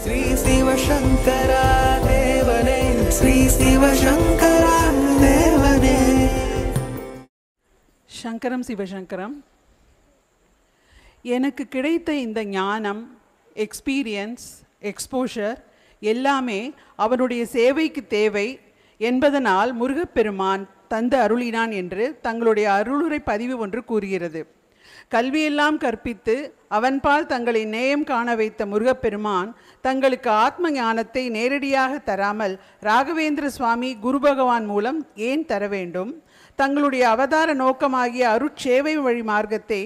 ஸ்ரீ சிவசங்கரா தேவனே, ஸ்ரீ சிவசங்கரா தேவனே. சங்கரம் சிவசங்கரம். எனக்கு கிடைத்த இந்த ஞானம், எக்ஸ்பீரியன்ஸ், எக்ஸ்போஷர் எல்லாமே அவனுடைய சேவைக்கு தேவை என்பதனால் முருகப்பெருமான் தந்து அருளினான் என்று தங்களுடைய அருளுரை பதிவு ஒன்று கூறுகிறது. கல்வியெல்லாம் கற்பித்து அவன்பால் தங்களை நேயம் காண வைத்த முருகப்பெருமான் தங்களுக்கு ஆத்ம ஞானத்தை நேரடியாக தராமல் ராகவேந்திர சுவாமி குரு பகவான் மூலம் ஏன் தர வேண்டும்? தங்களுடைய அவதார நோக்கமாகிய அருட்சேவை வழி மார்க்கத்தை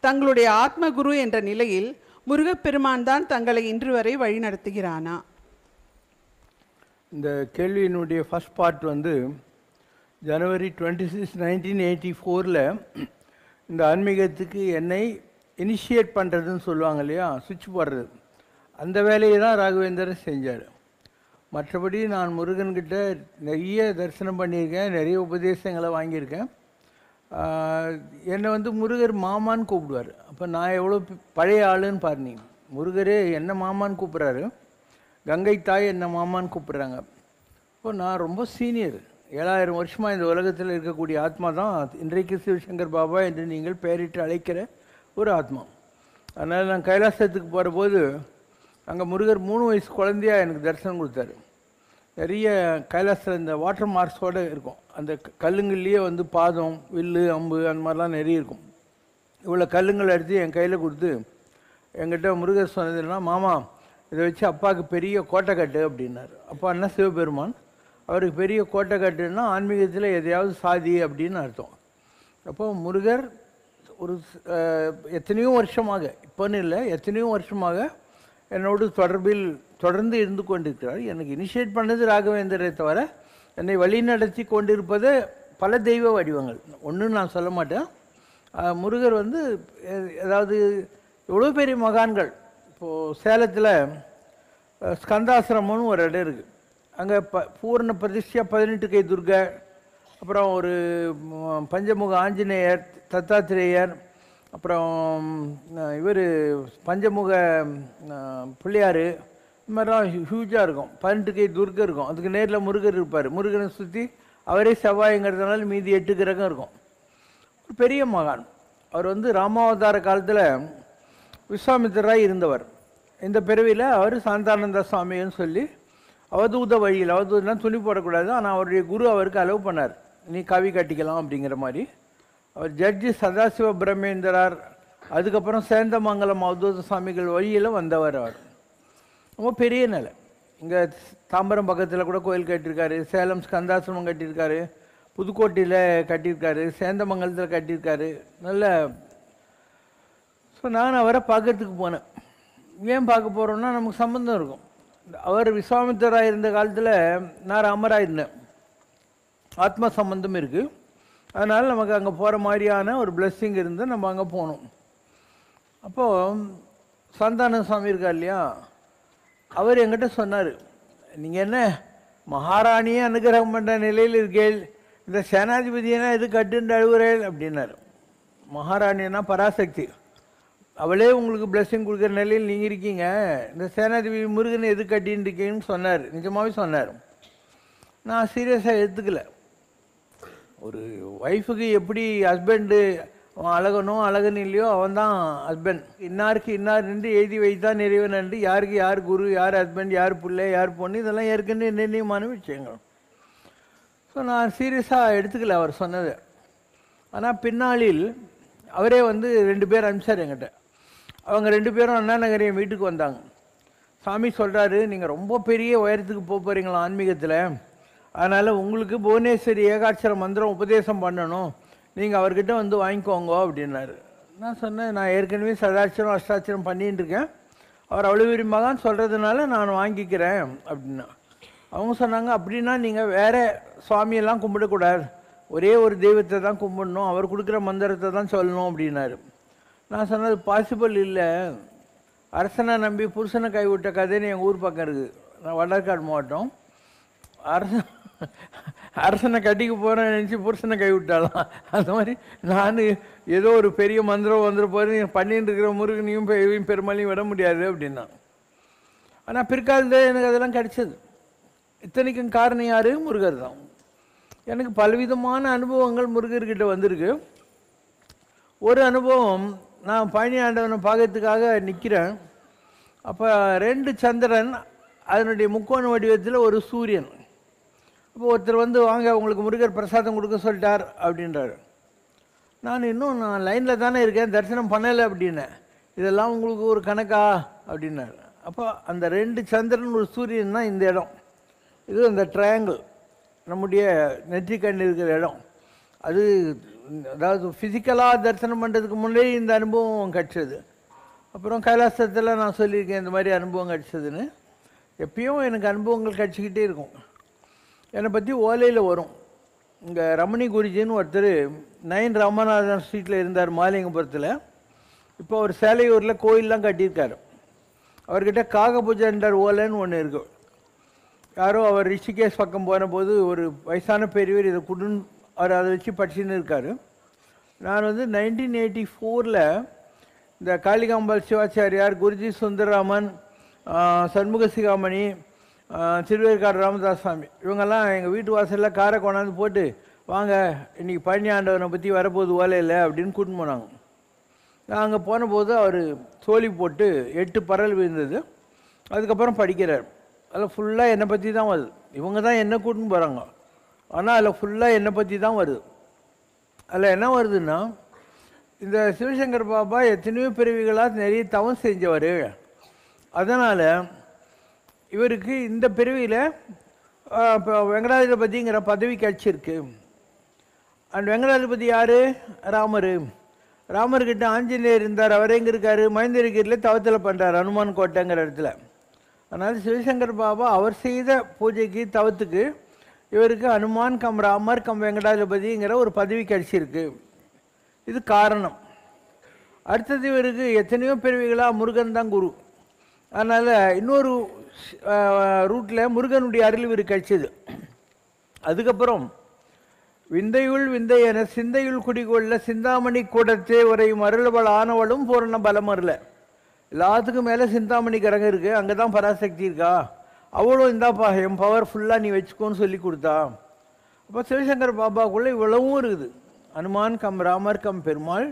தங்களுடைய ஆத்ம குரு என்ற நிலையில் முருகப்பெருமான் தான் தங்களை இன்று வரை வழி நடத்துகிறானா? இந்த கேள்வியினுடைய ஃபர்ஸ்ட் பார்ட் வந்து ஜனவரி 26, 1984 இந்த ஆன்மீகத்துக்கு என்னை இனிஷியேட் பண்ணுறதுன்னு சொல்லுவாங்க இல்லையா, சுவிட்ச் போடுறது, அந்த வேலையை தான் ராகவேந்தர் செஞ்சார். மற்றபடி நான் முருகன்கிட்ட நிறைய தரிசனம் பண்ணியிருக்கேன், நிறைய உபதேசங்களை வாங்கியிருக்கேன். என்னை வந்து முருகர் மாமான்னு கூப்பிடுவார். அப்போ நான் எவ்வளோ பழைய ஆளுன்னு பாருங்க. முருகரே என்ன மாமான்னு கூப்பிட்றாரு, கங்கை தாய் என்ன மாமான்னு கூப்பிட்றாங்க. இப்போ நான் ரொம்ப சீனியர். 7000 வருஷமாக இந்த உலகத்தில் இருக்கக்கூடிய ஆத்மா தான் இன்றைக்கு சிவசங்கர் பாபா என்று நீங்கள் பெயரிட்டு அழைக்கிற ஒரு ஆத்மா. அதனால் நான் கைலாசத்துக்கு போகிற போது அங்கே முருகர் 3 வயசு குழந்தையாக எனக்கு தரிசனம் கொடுத்தாரு. நிறைய கைலாசத்தில் இந்த வாட்டர் மார்க்ஸோடு இருக்கும். அந்த கல்லுங்கள்லேயே வந்து பாதம், வில்லு, அம்பு அந்த மாதிரிலாம் நிறைய இருக்கும். இவ்வளோ கல்லுங்கள் எடுத்து என் கையில் கொடுத்து என்கிட்ட முருகர் சொன்னதுன்னா, மாமா இதை வச்சு அப்பாவுக்கு பெரிய கோட்டை கட்டு அப்படின்னாரு. அப்பா என்ன சிவபெருமான், அவருக்கு பெரிய கோட்டை கட்டுன்னா ஆன்மீகத்தில் எதையாவது சாதி அப்படின்னு அர்த்தம். அப்போ முருகர் ஒரு எத்தனையோ வருஷமாக, இப்போன்னு இல்லை, எத்தனையோ வருஷமாக என்னோடு தொடர்பில் தொடர்ந்து இருந்து கொண்டிருக்கிறார். எனக்கு இனிஷியேட் பண்ணது ராகவேந்தரை தவிர என்னை வழிநடத்தி கொண்டிருப்பது பல தெய்வ வடிவங்கள். ஒன்றுன்னு நான் சொல்ல மாட்டேன். முருகர் வந்து ஏதாவது எவ்வளோ பெரிய மகான்கள். இப்போது சேலத்தில் ஸ்கந்தாசிரமம்னு ஒரு இடம் இருக்குது. அங்கே பூர்ண பிரதிஷ்டியா 18 கை துர்கை, அப்புறம் ஒரு பஞ்சமுக ஆஞ்சநேயர், தத்தாத்திரேயர், அப்புறம் இவர் பஞ்சமுக பிள்ளையார், இந்த மாதிரிலாம் ஹியூஜாக இருக்கும். 18 கை துர்கை இருக்கும். அதுக்கு நேரில் முருகர் இருப்பார். முருகனை சுற்றி அவரே செவ்வாய்ங்கிறதுனால மீதி 8 கிரகம் இருக்கும். ஒரு பெரிய மகான். அவர் வந்து ராமாவதார காலத்தில் விஸ்வாமித்திரராக இருந்தவர். இந்த பிறவியில் அவர் சாந்தானந்த சுவாமின்னு சொல்லி அவதூத வழியில், அவதூதனா துணி போடக்கூடாது, ஆனால் அவருடைய குரு அவருக்கு அலோவ் பண்ணார், நீ கவி கட்டிக்கலாம் அப்படிங்கிற மாதிரி. அவர் ஜட்ஜி சதாசிவ பிரம்மேந்திரார், அதுக்கப்புறம் சேந்தமங்கலம் அவதூத சுவாமிகள் வழியில் வந்தவர். அவர் ரொம்ப பெரிய நிலை. இங்கே தாம்பரம் பக்கத்தில் கூட கோயில் கட்டியிருக்காரு, சேலம் ஸ்கந்தாசிரமம் கட்டியிருக்காரு, புதுக்கோட்டையில் கட்டியிருக்காரு, சேந்தமங்கலத்தில் கட்டியிருக்காரு. நல்ல. ஸோ நான் அவரை பார்க்கறதுக்கு போனேன். ஏன் பார்க்க போகிறோன்னா நமக்கு சம்மந்தம் இருக்கும். அவர் விஸ்வாமித்திரராக இருந்த காலத்தில் நான் ராமராக இருந்தேன். ஆத்ம சம்பந்தம் இருக்குது. அதனால் நமக்கு அங்கே போகிற மாதிரியான ஒரு பிளெஸ்ஸிங் இருந்து நம்ம அங்கே போனோம். அப்போது சந்தான சுவாமி இருக்கார் இல்லையா, அவர் என்கிட்ட சொன்னார், நீங்கள் என்ன மகாராணியே அனுகிரகம் பண்ணுற நிலையில் இருக்கேள், இந்த சேனாதிபதினா எது கட்டுன்னு அழுகுறேள் அப்படின்னாரு. மகாராணினா பராசக்தி, அவளே உங்களுக்கு பிளெஸ்ஸிங் கொடுக்குற நிலையில் நீங்கள் இருக்கீங்க, இந்த சேனாதிபதி முருகனை எது கட்டின்னு இருக்கீங்கன்னு சொன்னார். நிஜமாகவே சொன்னார். நான் சீரியஸாக எடுத்துக்கல. ஒரு ஒய்ஃபுக்கு எப்படி ஹஸ்பண்டு அவன் அழகனோ அழகன் இல்லையோ அவன் தான் ஹஸ்பண்ட். இன்னாருக்கு இன்னார் நின்று எழுதி வைத்தான் நிறைவன் என்று, யாருக்கு யார் குரு, யார் ஹஸ்பண்ட், யார் பிள்ளை, யார் பொண்ணு, இதெல்லாம் ஏற்கனவே நிர்ணயமான விஷயங்கள். ஸோ நான் சீரியஸாக எடுத்துக்கல அவர் சொன்னதை. ஆனால் பின்னாளில் அவரே வந்து 2 பேர் அனுப்பிச்சார் என்கிட்ட. அவங்க 2 பேரும் அண்ணா நகர் என் வீட்டுக்கு வந்தாங்க. சாமி சொல்கிறாரு, நீங்கள் ரொம்ப பெரிய உயரத்துக்கு போகிறீங்களா ஆன்மீகத்தில், அதனால் உங்களுக்கு புவனேஸ்வரி ஏகாட்சர மந்திரம் உபதேசம் பண்ணணும், நீங்கள் அவர்கிட்ட வந்து வாங்கிக்கோங்க அப்படின்னாரு. நான் சொன்னேன், நான் ஏற்கனவே சதாட்சரம் அஷ்டாட்சரம் பண்ணிகிட்டு இருக்கேன், அவர் அவ்வளோ விரும்பதான் சொல்கிறதுனால நான் வாங்கிக்கிறேன் அப்படின்னா. அவங்க சொன்னாங்க, அப்படின்னா நீங்கள் வேறு சுவாமியெல்லாம் கும்பிடக்கூடாது, ஒரே ஒரு தெய்வத்தை தான் கும்பிடணும், அவர் கொடுக்குற மந்திரத்தை தான் சொல்லணும் அப்படின்னாரு. நான் சொன்னது பாசிபிள் இல்லை. அரசனை நம்பி புருஷனை கைவிட்ட கதைன்னு எங்கள் ஊர் பக்கம் இருக்குது. நான் வடக்காடு மாவட்டம். அரசனை கட்டிக்கு போகிறேன்னு நினச்சி புருஷனை கைவிட்டாலாம். அந்த மாதிரி நான் ஏதோ ஒரு பெரிய மந்திரம் வந்துட போது பண்ணிட்டு இருக்கிற முருகனையும் பெருமாளையும் விட முடியாது அப்படின்னா. ஆனால் பிற்காலத்தில் எனக்கு அதெல்லாம் கிடைச்சது. இத்தனைக்கும் காரணம் யார்? முருகர் தான். எனக்கு பலவிதமான அனுபவங்கள் முருகர்கிட்ட வந்திருக்கு. ஒரு அனுபவம், நான் பழனி ஆண்டவனை பார்க்கறதுக்காக நிற்கிறேன். அப்போ 2 சந்திரன், அதனுடைய முக்கோண வடிவத்தில் ஒரு சூரியன். அப்போ ஒருத்தர் வந்து, வாங்க உங்களுக்கு முருகர் பிரசாதம் கொடுக்க சொல்லிட்டார் அப்படின்றாரு. நான் லைனில் தானே இருக்கேன், தரிசனம் பண்ணலை அப்படின்னேன். இதெல்லாம் உங்களுக்கு ஒரு கணக்கா அப்படின்னாரு. அப்போ அந்த 2 சந்திரன் ஒரு சூரியன் தான் இந்த இடம். இது அந்த ட்ரையாங்கிள், நம்முடைய நெற்றிக்கண் இருக்கிற இடம். அது அதாவது ஃபிசிக்கலாக தரிசனம் பண்ணுறதுக்கு முன்னே இந்த அனுபவம் கிடச்சது. அப்புறம் கைலாசத்தில் நான் சொல்லியிருக்கேன் இந்த மாதிரி அனுபவம் கிடச்சதுன்னு. எப்பயும் எனக்கு அனுபவங்கள் கிடச்சிக்கிட்டே இருக்கும். என்னை பற்றி ஓலையில் வரும். இங்கே ரமணி குருஜின்னு ஒருத்தர் 9 ராமநாதன் ஸ்ட்ரீட்டில் இருந்தார், மாலிங்கபுரத்தில். இப்போ அவர் சேலையூரில் கோயிலெலாம் கட்டியிருக்காரு. அவர்கிட்ட காகபூஜைன்றார் ஓலைன்னு ஒன்று இருக்குது. யாரோ அவர் ரிஷிகேஷ் பக்கம் போன போது ஒரு வயசான பெரியவர் இதை குடுன்னு அவர் அதை வச்சு படிச்சுன்னு இருக்கார். நான் வந்து 1984 இந்த காளிகாம்பாள் சிவாச்சாரியார், குருஜி சுந்தரராமன், சண்முக சிகாமணி, திருவேற்காடு ராமதாஸ் சாமி, இவங்கெல்லாம் எங்கள் வீட்டு வாசலில் காரை கொண்டாந்து போட்டு, வாங்க இன்றைக்கி பழனி ஆண்டவனை பற்றி வரப்போகுது ஓலையில் அப்படின்னு கூட்டின்னு போனாங்க. நான் அங்கே போன போது அவர் சோழி போட்டு 8 பரல் விழுந்தது. அதுக்கப்புறம் படிக்கிறார். அதில் ஃபுல்லாக என்னை பற்றி தான் வருது. இவங்க தான் என்ன கூட்டின்னு போகிறாங்க, ஆனால் அதில் ஃபுல்லாக என்னை பற்றி தான் வருது. அதில் என்ன வருதுன்னா, இந்த சிவசங்கர் பாபா எத்தனையோ பிறவிகளாக நிறைய தவம் செஞ்சவர். அதனால் இவருக்கு இந்த பிறவியில் இப்போ வெங்கடாஜலபதிங்கிற பதவி கிடச்சிருக்கு. அண்ட் வெங்கடாஜலபதி யார்? ராமர். ராமர்கிட்ட ஆஞ்சநேயர் இருந்தார், அவர் எங்கே இருக்கார்? மகேந்திரகிரியில் தவத்தில் பண்ணுறார், அனுமான் கோட்டைங்கிற இடத்துல. அதனால் சிவசங்கர் பாபா அவர் செய்த பூஜைக்கு தவத்துக்கு இவருக்கு அனுமான் கம் ராமர் கம் வெங்கடாஜலபதிங்கிற ஒரு பதவி கிடச்சிருக்கு. இது காரணம். அடுத்தது இவருக்கு எத்தனையோ பிறவிகளாக முருகன் தான் குரு. அதனால் இன்னொரு ரூட்டில் முருகனுடைய அருள் இவருக்கு கிடைச்சிது. அதுக்கப்புறம் விந்தையுள் விந்தை என சிந்தையுள் குடிகொள்ள சிந்தாமணி கூடத்தே உரையும் அருளபல ஆனவளும் பூரண பலம் அருள. எல்லாத்துக்கும் மேலே சிந்தாமணி கிரகம் இருக்குது, அங்கே தான் பராசக்தி இருக்கா, அவ்வளோ இந்தாப்பா என் பவர் ஃபுல்லாக நீ வச்சுக்கோன்னு சொல்லி கொடுத்தா. அப்போ சிவசங்கர் பாபாவுக்குள்ளே இவ்வளவும் இருக்குது. அனுமான் கம் ராமர் கம் பெருமாள்,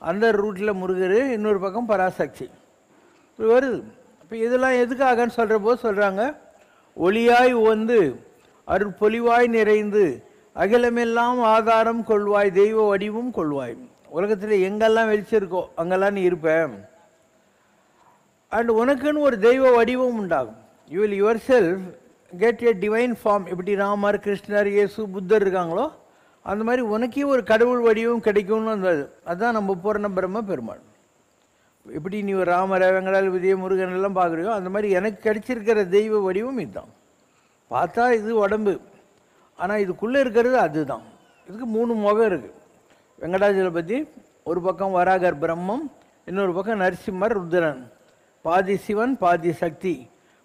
அந்த ரூட்டில் முருகர், இன்னொரு பக்கம் பராசக்தி வருது. இப்போ இதெல்லாம் எதுக்காகன்னு சொல்கிற போது சொல்கிறாங்க, ஒளியாய் வந்து அருட்பொலிவாய் நிறைந்து அகிலமெல்லாம் ஆதாரம் கொள்வாய், தெய்வ வடிவும் கொள்வாய். உலகத்தில் எங்கெல்லாம் வெளிச்சிருக்கோ அங்கெல்லாம் நீ இருப்பேன். அண்ட் உனக்குன்னு ஒரு தெய்வ வடிவம் உண்டாகும். You will yourself get a divine form. எப்படி ராமர், கிருஷ்ணர், இயேசு, புத்தர் இருக்காங்களோ அந்த மாதிரி உனக்கே ஒரு கடவுள் வடிவம் கிடைக்கும்னு வந்தது. அதுதான் நம்ம பூரண பிரம்ம பெருமாள். எப்படி நீ ஒரு ராமரை, வெங்கடாஜலபதியை, முருகன் எல்லாம் பார்க்குறியோ அந்த மாதிரி எனக்கு கிடைச்சிருக்கிற தெய்வ வடிவம் இதுதான். பார்த்தா இது உடம்பு, ஆனால் இதுக்குள்ளே இருக்கிறது அதுதான். இதுக்கு 3 முகம் இருக்குது. வெங்கடாஜலபதி ஒரு பக்கம் வராகர் பிரம்மம், இன்னொரு பக்கம் நரசிம்மர் ருத்ரன், பாதி சிவன் பாதி சக்தி,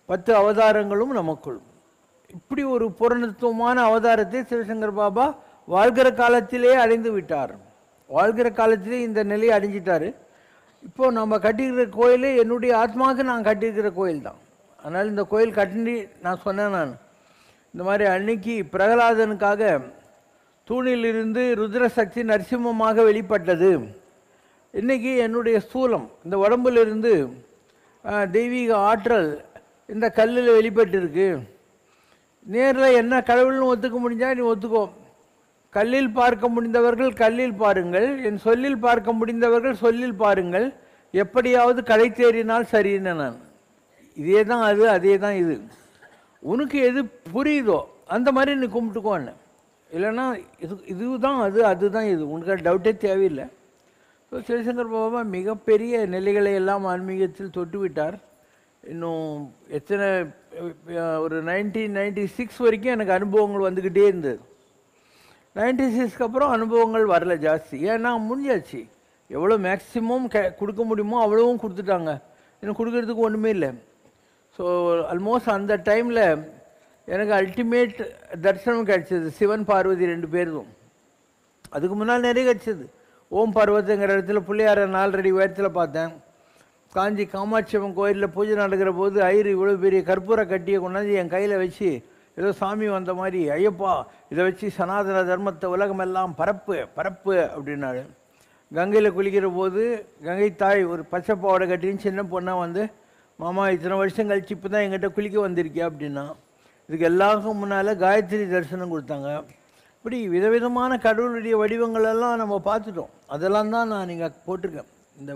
10 அவதாரங்களும் நமக்குள். இப்படி ஒரு பூரணத்துவமான அவதாரத்தை சிவசங்கர் பாபா வாழ்கிற காலத்திலே அடைந்து விட்டார். வாழ்கிற காலத்திலே இந்த நிலையை அடைஞ்சிட்டார். இப்போது நம்ம கட்டியிருக்கிற கோயில் என்னுடைய ஆத்மாவுக்கு நான் கட்டியிருக்கிற கோயில் தான். அதனால் இந்த கோயில் கட்டி நான் சொன்னேன், நான் இந்த மாதிரி அன்னைக்கு பிரகலாதனுக்காக தூணிலிருந்து ருத்ரசக்தி நரசிம்மமாக வெளிப்பட்டது. இன்றைக்கி என்னுடைய ஸ்தூலம் இந்த உடம்பிலிருந்து தெய்வீக ஆற்றல் இந்த கல்லில் வெளிப்பட்டிருக்கு. நேரில் என்ன கடவுள்னு ஒத்துக்க முடிஞ்சால் நீ ஒத்துக்கோ. கல்லில் பார்க்க முடிந்தவர்கள் கல்லில் பாருங்கள், என் சொல்லில் பார்க்க முடிந்தவர்கள் சொல்லில் பாருங்கள், எப்படியாவது கடை தேறினால் சரின்னு. நான் இதே தான் அது, அதே தான் இது. உனக்கு எது புரியுதோ அந்த மாதிரி நீ கும்பிட்டுக்கோன்னு. இல்லைன்னா இதுதான் அது, அதுதான் இது, உனக்கு டவுட்டே தேவையில்லை. ஸோ சிவசங்கர் பாபா மிகப்பெரிய நிலைகளை எல்லாம் ஆன்மீகத்தில் தொட்டு விட்டார். இன்னும் எத்தனை ஒரு 1996 வரைக்கும் எனக்கு அனுபவங்கள் வந்துக்கிட்டே இருந்தது. 96க்கு அப்புறம் அனுபவங்கள் வரல ஜாஸ்தி. ஏன்னா முடிஞ்சாச்சு. எவ்வளோ மேக்ஸிமம் கொடுக்க முடியுமோ அவ்வளவும் கொடுத்துட்டாங்க. இன்னும் கொடுக்கறதுக்கு ஒன்றுமே இல்லை. ஸோ ஆல்மோஸ்ட் அந்த டைமில் எனக்கு அல்டிமேட் தரிசனம் கிடச்சிது. சிவன் பார்வதி 2 பேரும். அதுக்கு முன்னால் நிறைய கிடச்சிது. ஓம் பர்வத்துங்கிற இடத்துல பிள்ளையார 4 அடி உயரத்தில் பார்த்தேன். காஞ்சி காமாட்சி அம்மன் கோயிலில் பூஜை நடக்கிற போது ஐயர் இவ்வளோ பெரிய கற்பூர கட்டியை கொண்டாந்து என் கையில் வச்சு ஏதோ சாமி வந்த மாதிரி, ஐயப்பா இதை வச்சு சனாதன தர்மத்தை உலகமெல்லாம் பரப்பு பரப்பு அப்படின்னாரு. கங்கையில் குளிக்கிற போது கங்கை தாய் ஒரு பச்சை பாவாடை கட்டின்னு சின்ன பொண்ணாக வந்து, மாமா இத்தனை வருஷம் கழிச்சு இப்போ தான் எங்கிட்ட குளிக்க வந்திருக்கியா அப்படின்னா. இதுக்கு எல்லாருக்கும் முன்னால் காயத்ரி தரிசனம் கொடுத்தாங்க. இப்படி விதவிதமான கடவுளுடைய வடிவங்களெல்லாம் நம்ம பார்த்துட்டோம். அதெல்லாம் தான் நான் நீங்கள் போட்டிருக்கேன். இந்த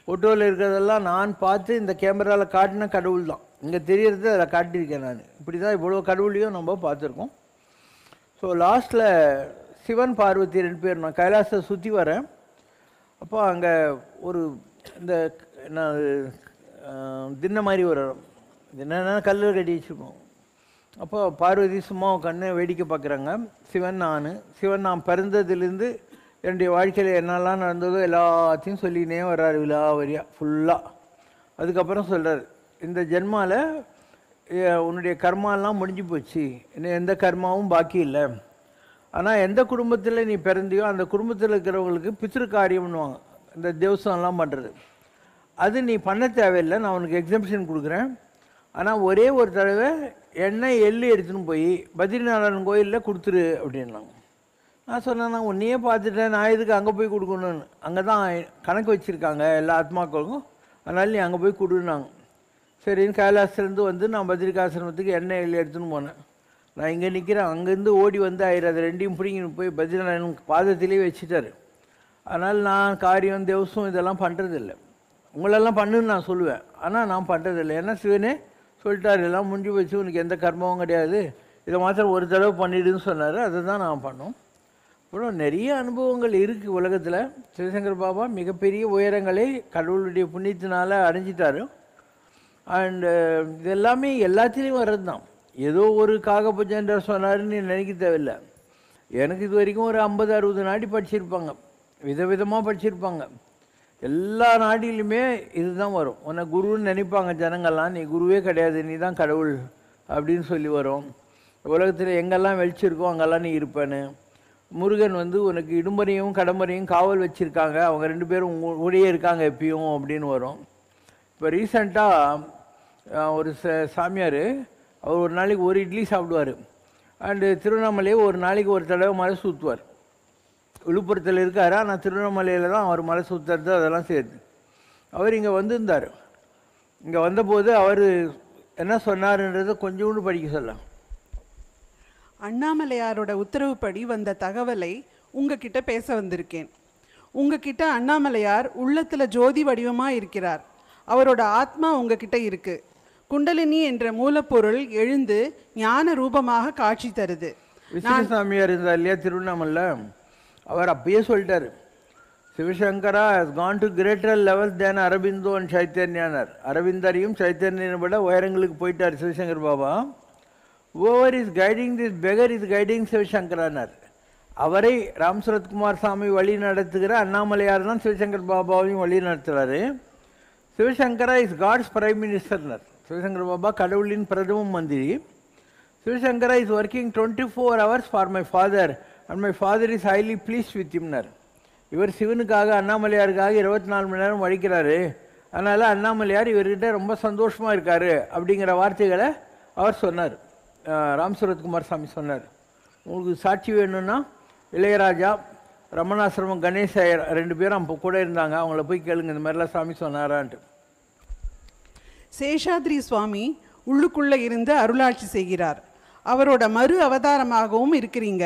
ஃபோட்டோவில் இருக்கிறதெல்லாம் நான் பார்த்து இந்த கேமராவில் காட்டின கடவுள் தான். இங்கே தெரியறது அதில் காட்டியிருக்கேன் நான். இப்படி தான் இவ்வளோ கடவுளையும் நம்ம பார்த்துருக்கோம். ஸோ லாஸ்ட்டில் சிவன் பார்வதி 2 பேர் நான் கைலாசத்தை சுற்றி வரேன். அப்போ அங்கே ஒரு இந்த என்ன தின்ன மாதிரி ஒரு இது என்னென்னா கல் கட்டி வச்சுருக்கோம். அப்போ பார்வதி சும்மா கண்ணு வேடிக்கை பார்க்குறாங்க. சிவன் நான் பிறந்ததுலேருந்து என்னுடைய வாழ்க்கையில் என்னெல்லாம் நடந்ததோ எல்லாத்தையும் சொல்லினே வர்றாரு விலாவரியாக ஃபுல்லாக. அதுக்கப்புறம் சொல்கிறார், இந்த ஜென்மாவில் உன்னுடைய கர்மாலாம் முடிஞ்சு போச்சு, இன்னும் எந்த கர்மாவும் பாக்கி இல்லை. ஆனால் எந்த குடும்பத்தில் நீ பிறந்தியோ அந்த குடும்பத்தில் இருக்கிறவங்களுக்கு பித்ரு காரியம்னுவாங்க, இந்த தேவசம்லாம் பண்ணுறது. அது நீ பண்ண தேவையில்லை, நான் உனக்கு எக்ஸம்ஷன் கொடுக்குறேன். ஆனால் ஒரே ஒரு தடவை எண்ணெய் எள்ளு எடுத்துன்னு போய் பத்ரிநாராயணன் கோயிலில் கொடுத்துரு அப்படின்னாங்க. நான் சொன்னேன், நான் உன்னையே பார்த்துட்டேன், நான் எதுக்கு அங்கே போய் கொடுக்கணுன்னு. அங்கே தான் கணக்கு வச்சுருக்காங்க எல்லா ஆத்மாக்களுக்கும், அதனால் நீ அங்கே போய் கொடுனாங்க. சரின்னு கைலாசத்துலேருந்து வந்து நான் பத்ரிகாசிரமத்துக்கு எண்ணெய் எள்ளு எடுத்துன்னு போனேன். நான் இங்கே நிற்கிறேன், அங்கேருந்து ஓடி வந்து ஆயிரம் அது 2ஐயும் பிடிங்கின்னு போய் பத்ரிநாராயணன் பாதத்திலே வச்சுட்டார். அதனால் நான் காரியம் தேவசம் இதெல்லாம் பண்ணுறதில்லை. உங்களெல்லாம் பண்ணுன்னு நான் சொல்லுவேன், ஆனால் நான் பண்ணுறதில்லை. ஏன்னா சிவனே சொல்லிட்டார், எல்லாம் முடிஞ்சு வச்சு உனக்கு எந்த கர்மாவும் கிடையாது, இதை மாத்திரம் ஒரு தடவை பண்ணிடுன்னு சொன்னார். அதை தான் நான் பண்ணோம். அப்புறம் நிறைய அனுபவங்கள் இருக்குது உலகத்தில். சிவசங்கர் பாபா மிகப்பெரிய உயரங்களை கடவுளுடைய புண்ணியத்தினால் அடைஞ்சிட்டார். அண்டு இது எல்லாமே எல்லாத்திலையும் வர்றது தான். ஏதோ ஒரு காகபூஜன்ற சொன்னாருன்னு நினைக்க தேவையில்லை. எனக்கு இது வரைக்கும் ஒரு 50-60 நாடி படிச்சிருப்பாங்க, விதவிதமாக படிச்சிருப்பாங்க. எல்லா நாட்டிலுமே இதுதான் வரும். உன்னை குருன்னு நினைப்பாங்க ஜனங்கள்லாம், நீ குருவே கிடையாது, நீ தான் கடவுள் அப்படின்னு சொல்லி வரும். உலகத்தில் எங்கெல்லாம் வெளிச்சிருக்கோ அங்கெல்லாம் நீ இருப்பேன்னு. முருகன் வந்து உனக்கு இடும்பரையும் கடம்பரையும் காவல் வச்சுருக்காங்க, அவங்க 2 பேரும் கூடயே இருக்காங்க எப்பயும் அப்படின்னு வரும். இப்போ ரீசண்டாக ஒரு சாமியார், அவர் ஒரு நாளைக்கு ஒரு இட்லி சாப்பிடுவார். அண்டு திருவண்ணாமலையை ஒரு நாளைக்கு ஒரு தடவை மலை சுற்றுவார். விழுப்புரத்தில் இருக்கார், ஆனால் திருவண்ணாமலையில் தான் அவர் மலை சுற்றுறது அதெல்லாம் சேர்த்து. அவர் இங்கே வந்திருந்தார். இங்கே வந்தபோது அவர் என்ன சொன்னார்ன்றதை கொஞ்சோண்டு படிக்க சொல்லலாம். அண்ணாமலையாரோட உத்தரவுப்படி வந்த தகவலை உங்ககிட்ட பேச வந்திருக்கேன். உங்ககிட்ட அண்ணாமலையார் உள்ளத்தில் ஜோதி வடிவமாக இருக்கிறார். அவரோட ஆத்மா உங்ககிட்ட இருக்கு. குண்டலினி என்ற மூலப்பொருள் எழுந்து ஞான ரூபமாக காட்சி தருது. விஷ்ணுசாமியார் இருந்தார் இல்லையா திருவண்ணாமலை, அவர் அப்பயே சொல்லிட்டார், Shivashankara has gone to greater level than Aurobindo and சைத்தன்யானார். அரவிந்தரையும் சைத்தன்யனை விட உயரங்களுக்கு போயிட்டார் Sivasankar Baba. whoever is guiding this beggar is guiding சிவசங்கரானார். அவரை ராம் சரத்குமார் சாமி வழி நடத்துகிற அண்ணாமலையார் தான் சிவசங்கர் பாபாவையும் வழி நடத்துகிறாரு. சிவசங்கரா இஸ் காட்ஸ் பிரைம் மினிஸ்டர்னர். சிவசங்கர் பாபா கடவுளின் பிரதம மந்திரி. Shivashankara is working 24 hours for my father and my father is highly please with ஹிம்னர். இவர் சிவனுக்காக அண்ணாமலையாருக்காக 24 மணி நேரம் வழிக்கிறாரு. அதனால் அண்ணாமலையார் இவர்கிட்ட ரொம்ப சந்தோஷமாக இருக்கார் அப்படிங்கிற வார்த்தைகளை அவர் சொன்னார். ராம் சரத்குமார் சாமி சொன்னார். உங்களுக்கு சாட்சி வேணும்னா இளையராஜா, ரமணாசிரமம் கணேஷ் ஐயர் 2 பேரும் அப்போ கூட இருந்தாங்க, அவங்கள போய் கேளுங்க இந்த மாதிரிலாம் சாமி சொன்னாரான்ட்டு. சேஷாத்ரி சுவாமி உள்ளுக்குள்ளே இருந்து அருளாட்சி செய்கிறார். அவரோட மறு அவதாரமாகவும் இருக்கிறீங்க.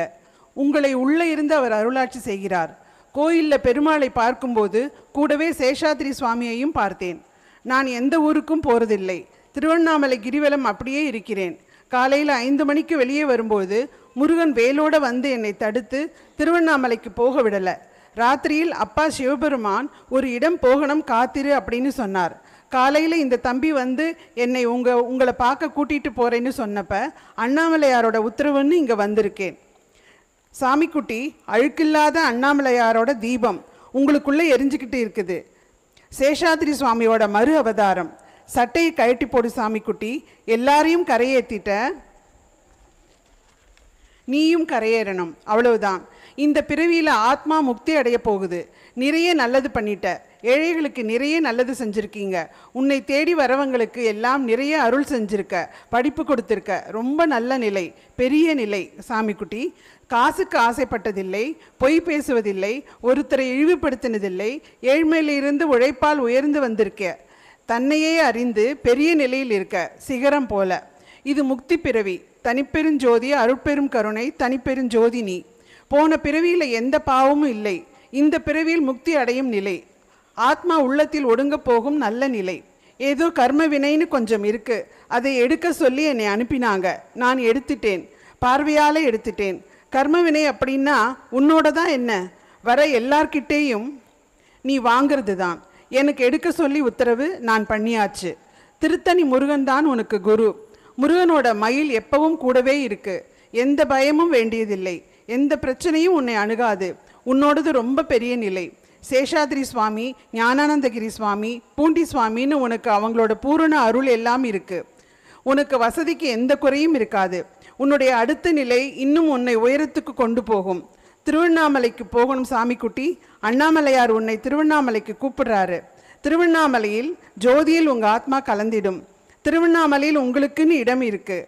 உங்களை உள்ளே இருந்து அவர் அருளாட்சி செய்கிறார். கோயிலில் பெருமாளை பார்க்கும்போது கூடவே சேஷாத்ரி சுவாமியையும் பார்த்தேன். நான் எந்த ஊருக்கும் போகிறதில்லை. திருவண்ணாமலை கிரிவலம் அப்படியே இருக்கிறேன். காலையில் 5 மணிக்கு வெளியே வரும்போது முருகன் வேலோடு வந்து என்னை தடுத்து திருவண்ணாமலைக்கு போக விடலை. ராத்திரியில் அப்பா சிவபெருமான் ஒரு இடம் போகணும் காத்திரு அப்படின்னு சொன்னார். காலையில் இந்த தம்பி வந்து என்னை உங்களை பார்க்க கூட்டிகிட்டு போகிறேன்னு சொன்னப்ப அண்ணாமலையாரோட உத்தரவுன்னு இங்கே வந்திருக்கேன். சாமிக்குட்டி, அழுக்கில்லாத அண்ணாமலையாரோட தீபம் உங்களுக்குள்ளே எரிஞ்சுக்கிட்டு இருக்குது. சேஷாத்ரி சுவாமியோட மறு அவதாரம். சட்டையை கழட்டி போடு சாமிக்குட்டி, எல்லாரையும் கரையேற்றிட்ட, நீயும் கரையேறணும், அவ்வளவுதான். இந்த பிறவியில் ஆத்மா முக்தி அடைய போகுது. நிறைய நல்லது பண்ணிட்ட. ஏழைகளுக்கு நிறைய நல்லது செஞ்சுருக்கீங்க. உன்னை தேடி வரவங்களுக்கு எல்லாம் நிறைய அருள் செஞ்சுருக்க, படிப்பு கொடுத்துருக்க. ரொம்ப நல்ல நிலை, பெரிய நிலை சாமிக்குட்டி. காசுக்கு ஆசைப்பட்டதில்லை, பொய் பேசுவதில்லை, ஒருத்தரை இழிவுபடுத்தினதில்லை. ஏழ்மையிலிருந்து உழைப்பால் உயர்ந்து வந்திருக்க, தன்னையே அறிந்து பெரிய நிலையில் இருக்க, சிகரம் போல. இது முக்தி பிறவி. தனிப்பெருஞ்சோதி அருட்பெரும் கருணை தனிப்பெருஞ்சோதி நீ. போன பிறவியில் எந்த பாவமும் இல்லை. இந்த பிறவியில் முக்தி அடையும் நிலை. ஆத்மா உள்ளத்தில் ஒடுங்க போகும் நல்ல நிலை. ஏதோ கர்ம வினைன்னு கொஞ்சம் இருக்கு, அதை எடுக்க சொல்லி என்னை அனுப்பினாங்க. நான் எடுத்துட்டேன், பார்வையால் எடுத்துட்டேன். கர்ம வினை அப்படின்னா உன்னோட தான் என்ன, வர எல்லார்கிட்டேயும் நீ வாங்கிறது தான். எனக்கு எடுக்க சொல்லி உத்தரவு, நான் பண்ணியாச்சு. திருத்தணி முருகன் தான் உனக்கு குரு. முருகனோட மயில் எப்பவும் கூடவே இருக்கு. எந்த பயமும் வேண்டியதில்லை, எந்த பிரச்சனையும் உன்னை அணுகாது. உன்னோடது ரொம்ப பெரிய நிலை. சேஷாத்ரி சுவாமி, ஞானானந்தகிரி சுவாமி, பூண்டி சுவாமின்னு உனக்கு அவங்களோட பூரண அருள் எல்லாம் இருக்கு. உனக்கு வசதிக்கு எந்த குறையும் இருக்காது. உன்னுடைய அடுத்த நிலை இன்னும் உன்னை உயரத்துக்கு கொண்டு போகும். திருவண்ணாமலைக்கு போகணும் சாமிக்குட்டி. அண்ணாமலையார் உன்னை திருவண்ணாமலைக்கு கூப்பிடுறாரு. திருவண்ணாமலையில் ஜோதியில் உங்கள் ஆத்மா கலந்திடும். திருவண்ணாமலையில் உங்களுக்குன்னு இடம் இருக்கு.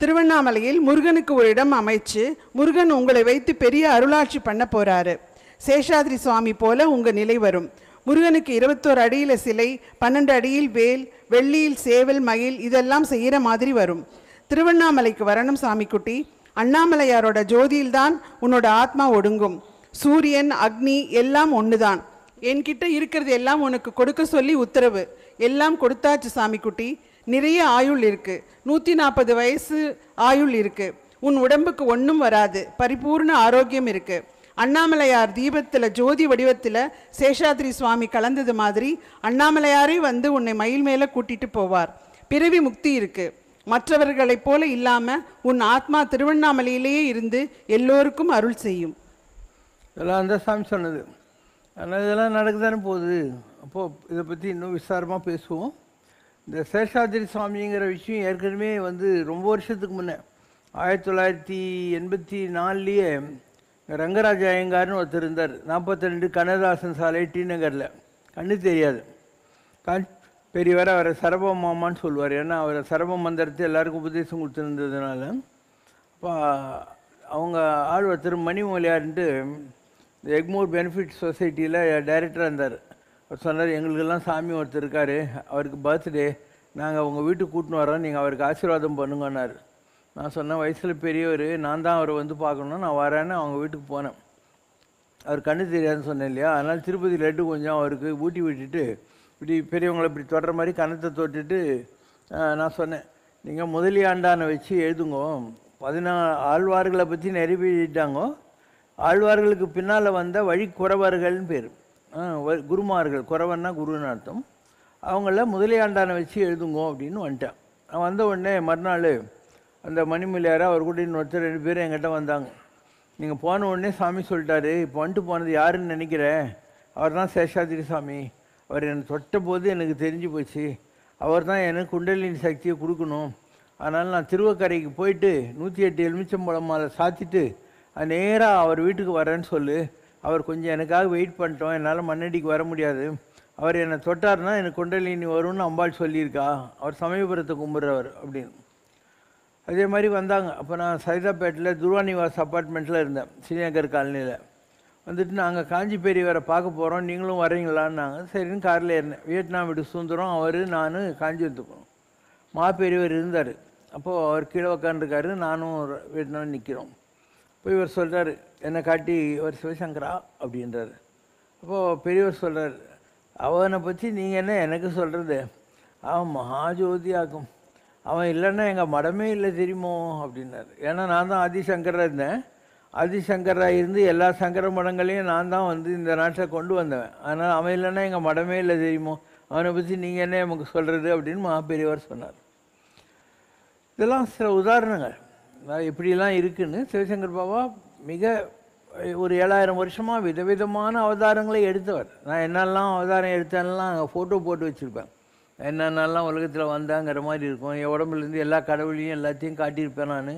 திருவண்ணாமலையில் முருகனுக்கு ஒரு இடம் அமைச்சு முருகன் உங்களை வைத்து பெரிய அருளாட்சி பண்ண போறாரு. சேஷாத்ரி சுவாமி போல உங்க நிலை வரும். முருகனுக்கு 21 அடியில் சிலை, 12 அடியில் வேல், வெள்ளியில் சேவல், மயில் இதெல்லாம் செய்கிற மாதிரி வரும். திருவண்ணாமலைக்கு வரணும் சாமிக்குட்டி. அண்ணாமலையாரோட ஜோதியில்தான் உன்னோட ஆத்மா ஒடுங்கும். சூரியன், அக்னி எல்லாம் ஒன்றுதான். என்கிட்ட இருக்கிறது எல்லாம் உனக்கு கொடுக்க சொல்லி உத்தரவு. எல்லாம் கொடுத்தாச்சு சாமிக்குட்டி. நிறைய ஆயுள் இருக்கு. 140 வயசு ஆயுள் இருக்கு. உன் உடம்புக்கு ஒன்றும் வராது. பரிபூர்ண ஆரோக்கியம் இருக்கு. அண்ணாமலையார் தீபத்தில் ஜோதி வடிவத்தில் சேஷாத்ரி சுவாமி கலந்தது மாதிரி அண்ணாமலையாரே வந்து உன்னை மயில் மேலே கூட்டிட்டு போவார். பிறவி முக்தி இருக்கு. மற்றவர்களைப் போல இல்லாமல் உன் ஆத்மா திருவண்ணாமலையிலேயே இருந்து எல்லோருக்கும் அருள் செய்யும். இதெல்லாம் அந்த சாமி சொன்னது. ஆனால் இதெல்லாம் நடக்குதானே போகுது. அப்போது இதை பற்றி இன்னும் விசாரமாக பேசுவோம். இந்த சேஷாத்ரி சுவாமிங்கிற விஷயம் ஏற்கனவே வந்து ரொம்ப வருஷத்துக்கு முன்னே 1984லேயே ரங்கராஜ ஐயங்கார்னு ஒருத்தர் இருந்தார். 42 கண்ணதாசன் சாலை, டி நகரில். கண்ணு தெரியாது. பெரியவரை அவரை சரப மாமான்னு சொல்லுவார். ஏன்னா அவரை சரப மந்திரத்தை எல்லாருக்கும் உபதேசம் கொடுத்துருந்ததுனால. அப்போ அவங்க ஆள் ஒருத்தர் மணிமொழியார்ன்ட்டு இந்த எக்மோர் பெனிஃபிட் சொசைட்டியில் டைரக்டராக இருந்தார். அவர் சொன்னார், எங்களுக்கெல்லாம் சாமி ஒருத்தர் இருக்கார், அவருக்கு பர்த்டே, நாங்கள் உங்கள் வீட்டுக்கு கூட்டின்னு வரோம், நீங்கள் அவருக்கு ஆசீர்வாதம் பண்ணுங்கன்னார். நான் சொன்னேன், வயசில் பெரியவர், நான் தான் அவரை வந்து பார்க்கணும், நான் வரேன்னு அவங்க வீட்டுக்கு போனேன். அவர் கண்ணு தெரியாதுன்னு சொன்னேன் இல்லையா, அதனால் திருப்பதி லட்டு கொஞ்சம் அவருக்கு ஊட்டி விட்டுட்டு இப்படி பெரியவங்களை இப்படி தொடுற மாதிரி கணத்தை தொட்டுட்டு நான் சொன்னேன், நீங்கள் முதலியாண்டானை வச்சு எழுதுங்கோ. 14 ஆழ்வார்களை பற்றி நிறைவேறிட்டாங்கோ. ஆழ்வார்களுக்கு பின்னால் வந்த வழி குறவர்கள்னு பேர், குருமார்கள். குறவன்னா குருன்னு அர்த்தம். அவங்கள முதலியாண்டானை வச்சு எழுதுங்கோ அப்படின்னு வந்துட்டேன். நான் வந்த உடனே மறுநாள் அந்த மணிமொழியாரை அவர் கூட இன்னொருத்தர் 2 பேர் என்கிட்ட வந்தாங்க. நீங்கள் போன உடனே சாமி சொல்லிட்டாரு, இப்போ வந்துட்டு போனது யாருன்னு நினைக்கிறேன், அவர் தான் சேஷாத்ரி சாமி, அவர் என்னை தொட்ட போது எனக்கு தெரிஞ்சு போச்சு, அவர் தான் எனக்கு குண்டலினி சக்தியை கொடுக்கணும், அதனால் நான் திருவக்கரைக்கு போயிட்டு 108 எலுமிச்சம்பழம் மாலை சாத்திட்டு நேராக அவர் வீட்டுக்கு வரேன்னு சொல்லு, அவர் கொஞ்சம் எனக்காக வெயிட் பண்ணிட்டோம், என்னால் மண்ணடிக்கு வர முடியாது, அவர் என்னை தொட்டார்னா எனக்கு குண்டலினி வரும்னு அம்பாள் சொல்லியிருக்கா, அவர் சமயபுரத்தை கும்பிட்றவர் அப்படின்னு. அதே மாதிரி வந்தாங்க. அப்போ நான் சைதாப்பேட்டில் துருவானிவாஸ் அப்பார்ட்மெண்ட்டில் இருந்தேன், ஸ்ரீநகர் காலனியில். வந்துட்டு நாங்கள் காஞ்சி பெரியவரை பார்க்க போகிறோம், நீங்களும் வரீங்களான்னாங்க. சரின்னு காரில் ஏறினேன். வியட்நாம் வீடு சுந்தரம், அவர், நான் காஞ்சிபுரத்துக்கு போனோம். பெரியவர் இருந்தார். அப்போது அவர் கீழே உக்காந்துருக்காரு, நானும் வியட்நாம் நிற்கிறோம். இப்போ இவர் சொல்கிறார், என்னை காட்டி, அவர் சிவசங்கரா அப்படின்றார். அப்போது பெரியவர் சொல்கிறார், அவனை பற்றி நீங்கள் என்ன எனக்கு சொல்கிறது, அவன் மகாஜோதியாகும், அவன் இல்லைன்னா எங்கள் மடமே இல்லை தெரியுமோ அப்படின்னார். ஏன்னா நான் தான் ஆதிசங்கராக இருந்தேன். ஆதிசங்கராக இருந்து எல்லா சங்கர மடங்களையும் நான் தான் வந்து இந்த நாட்டில் கொண்டு வந்தேன். அதனால் அவன் இல்லைன்னா எங்கள் மடமே இல்லை தெரியுமோ, அவனை பற்றி நீங்கள் என்ன நமக்கு சொல்கிறது அப்படின்னு பெரியவர் சொன்னார். இதெல்லாம் சில உதாரணங்கள் எப்படிலாம் இருக்குன்னு. சிவசங்கர் பாபா மிக ஒரு 7000 வருஷமாக விதவிதமான அவதாரங்களை எடுத்தவர். நான் என்னெல்லாம் அவதாரம் எடுத்தேன்னெலாம் அங்கே ஃபோட்டோ போட்டு வச்சுருப்பேன். என்னென்னலாம் உலகத்தில் வந்தாங்கிற மாதிரி இருக்கும். என் உடம்புலேருந்து எல்லா கடவுளையும் எல்லாத்தையும் காட்டியிருப்பேன். நான்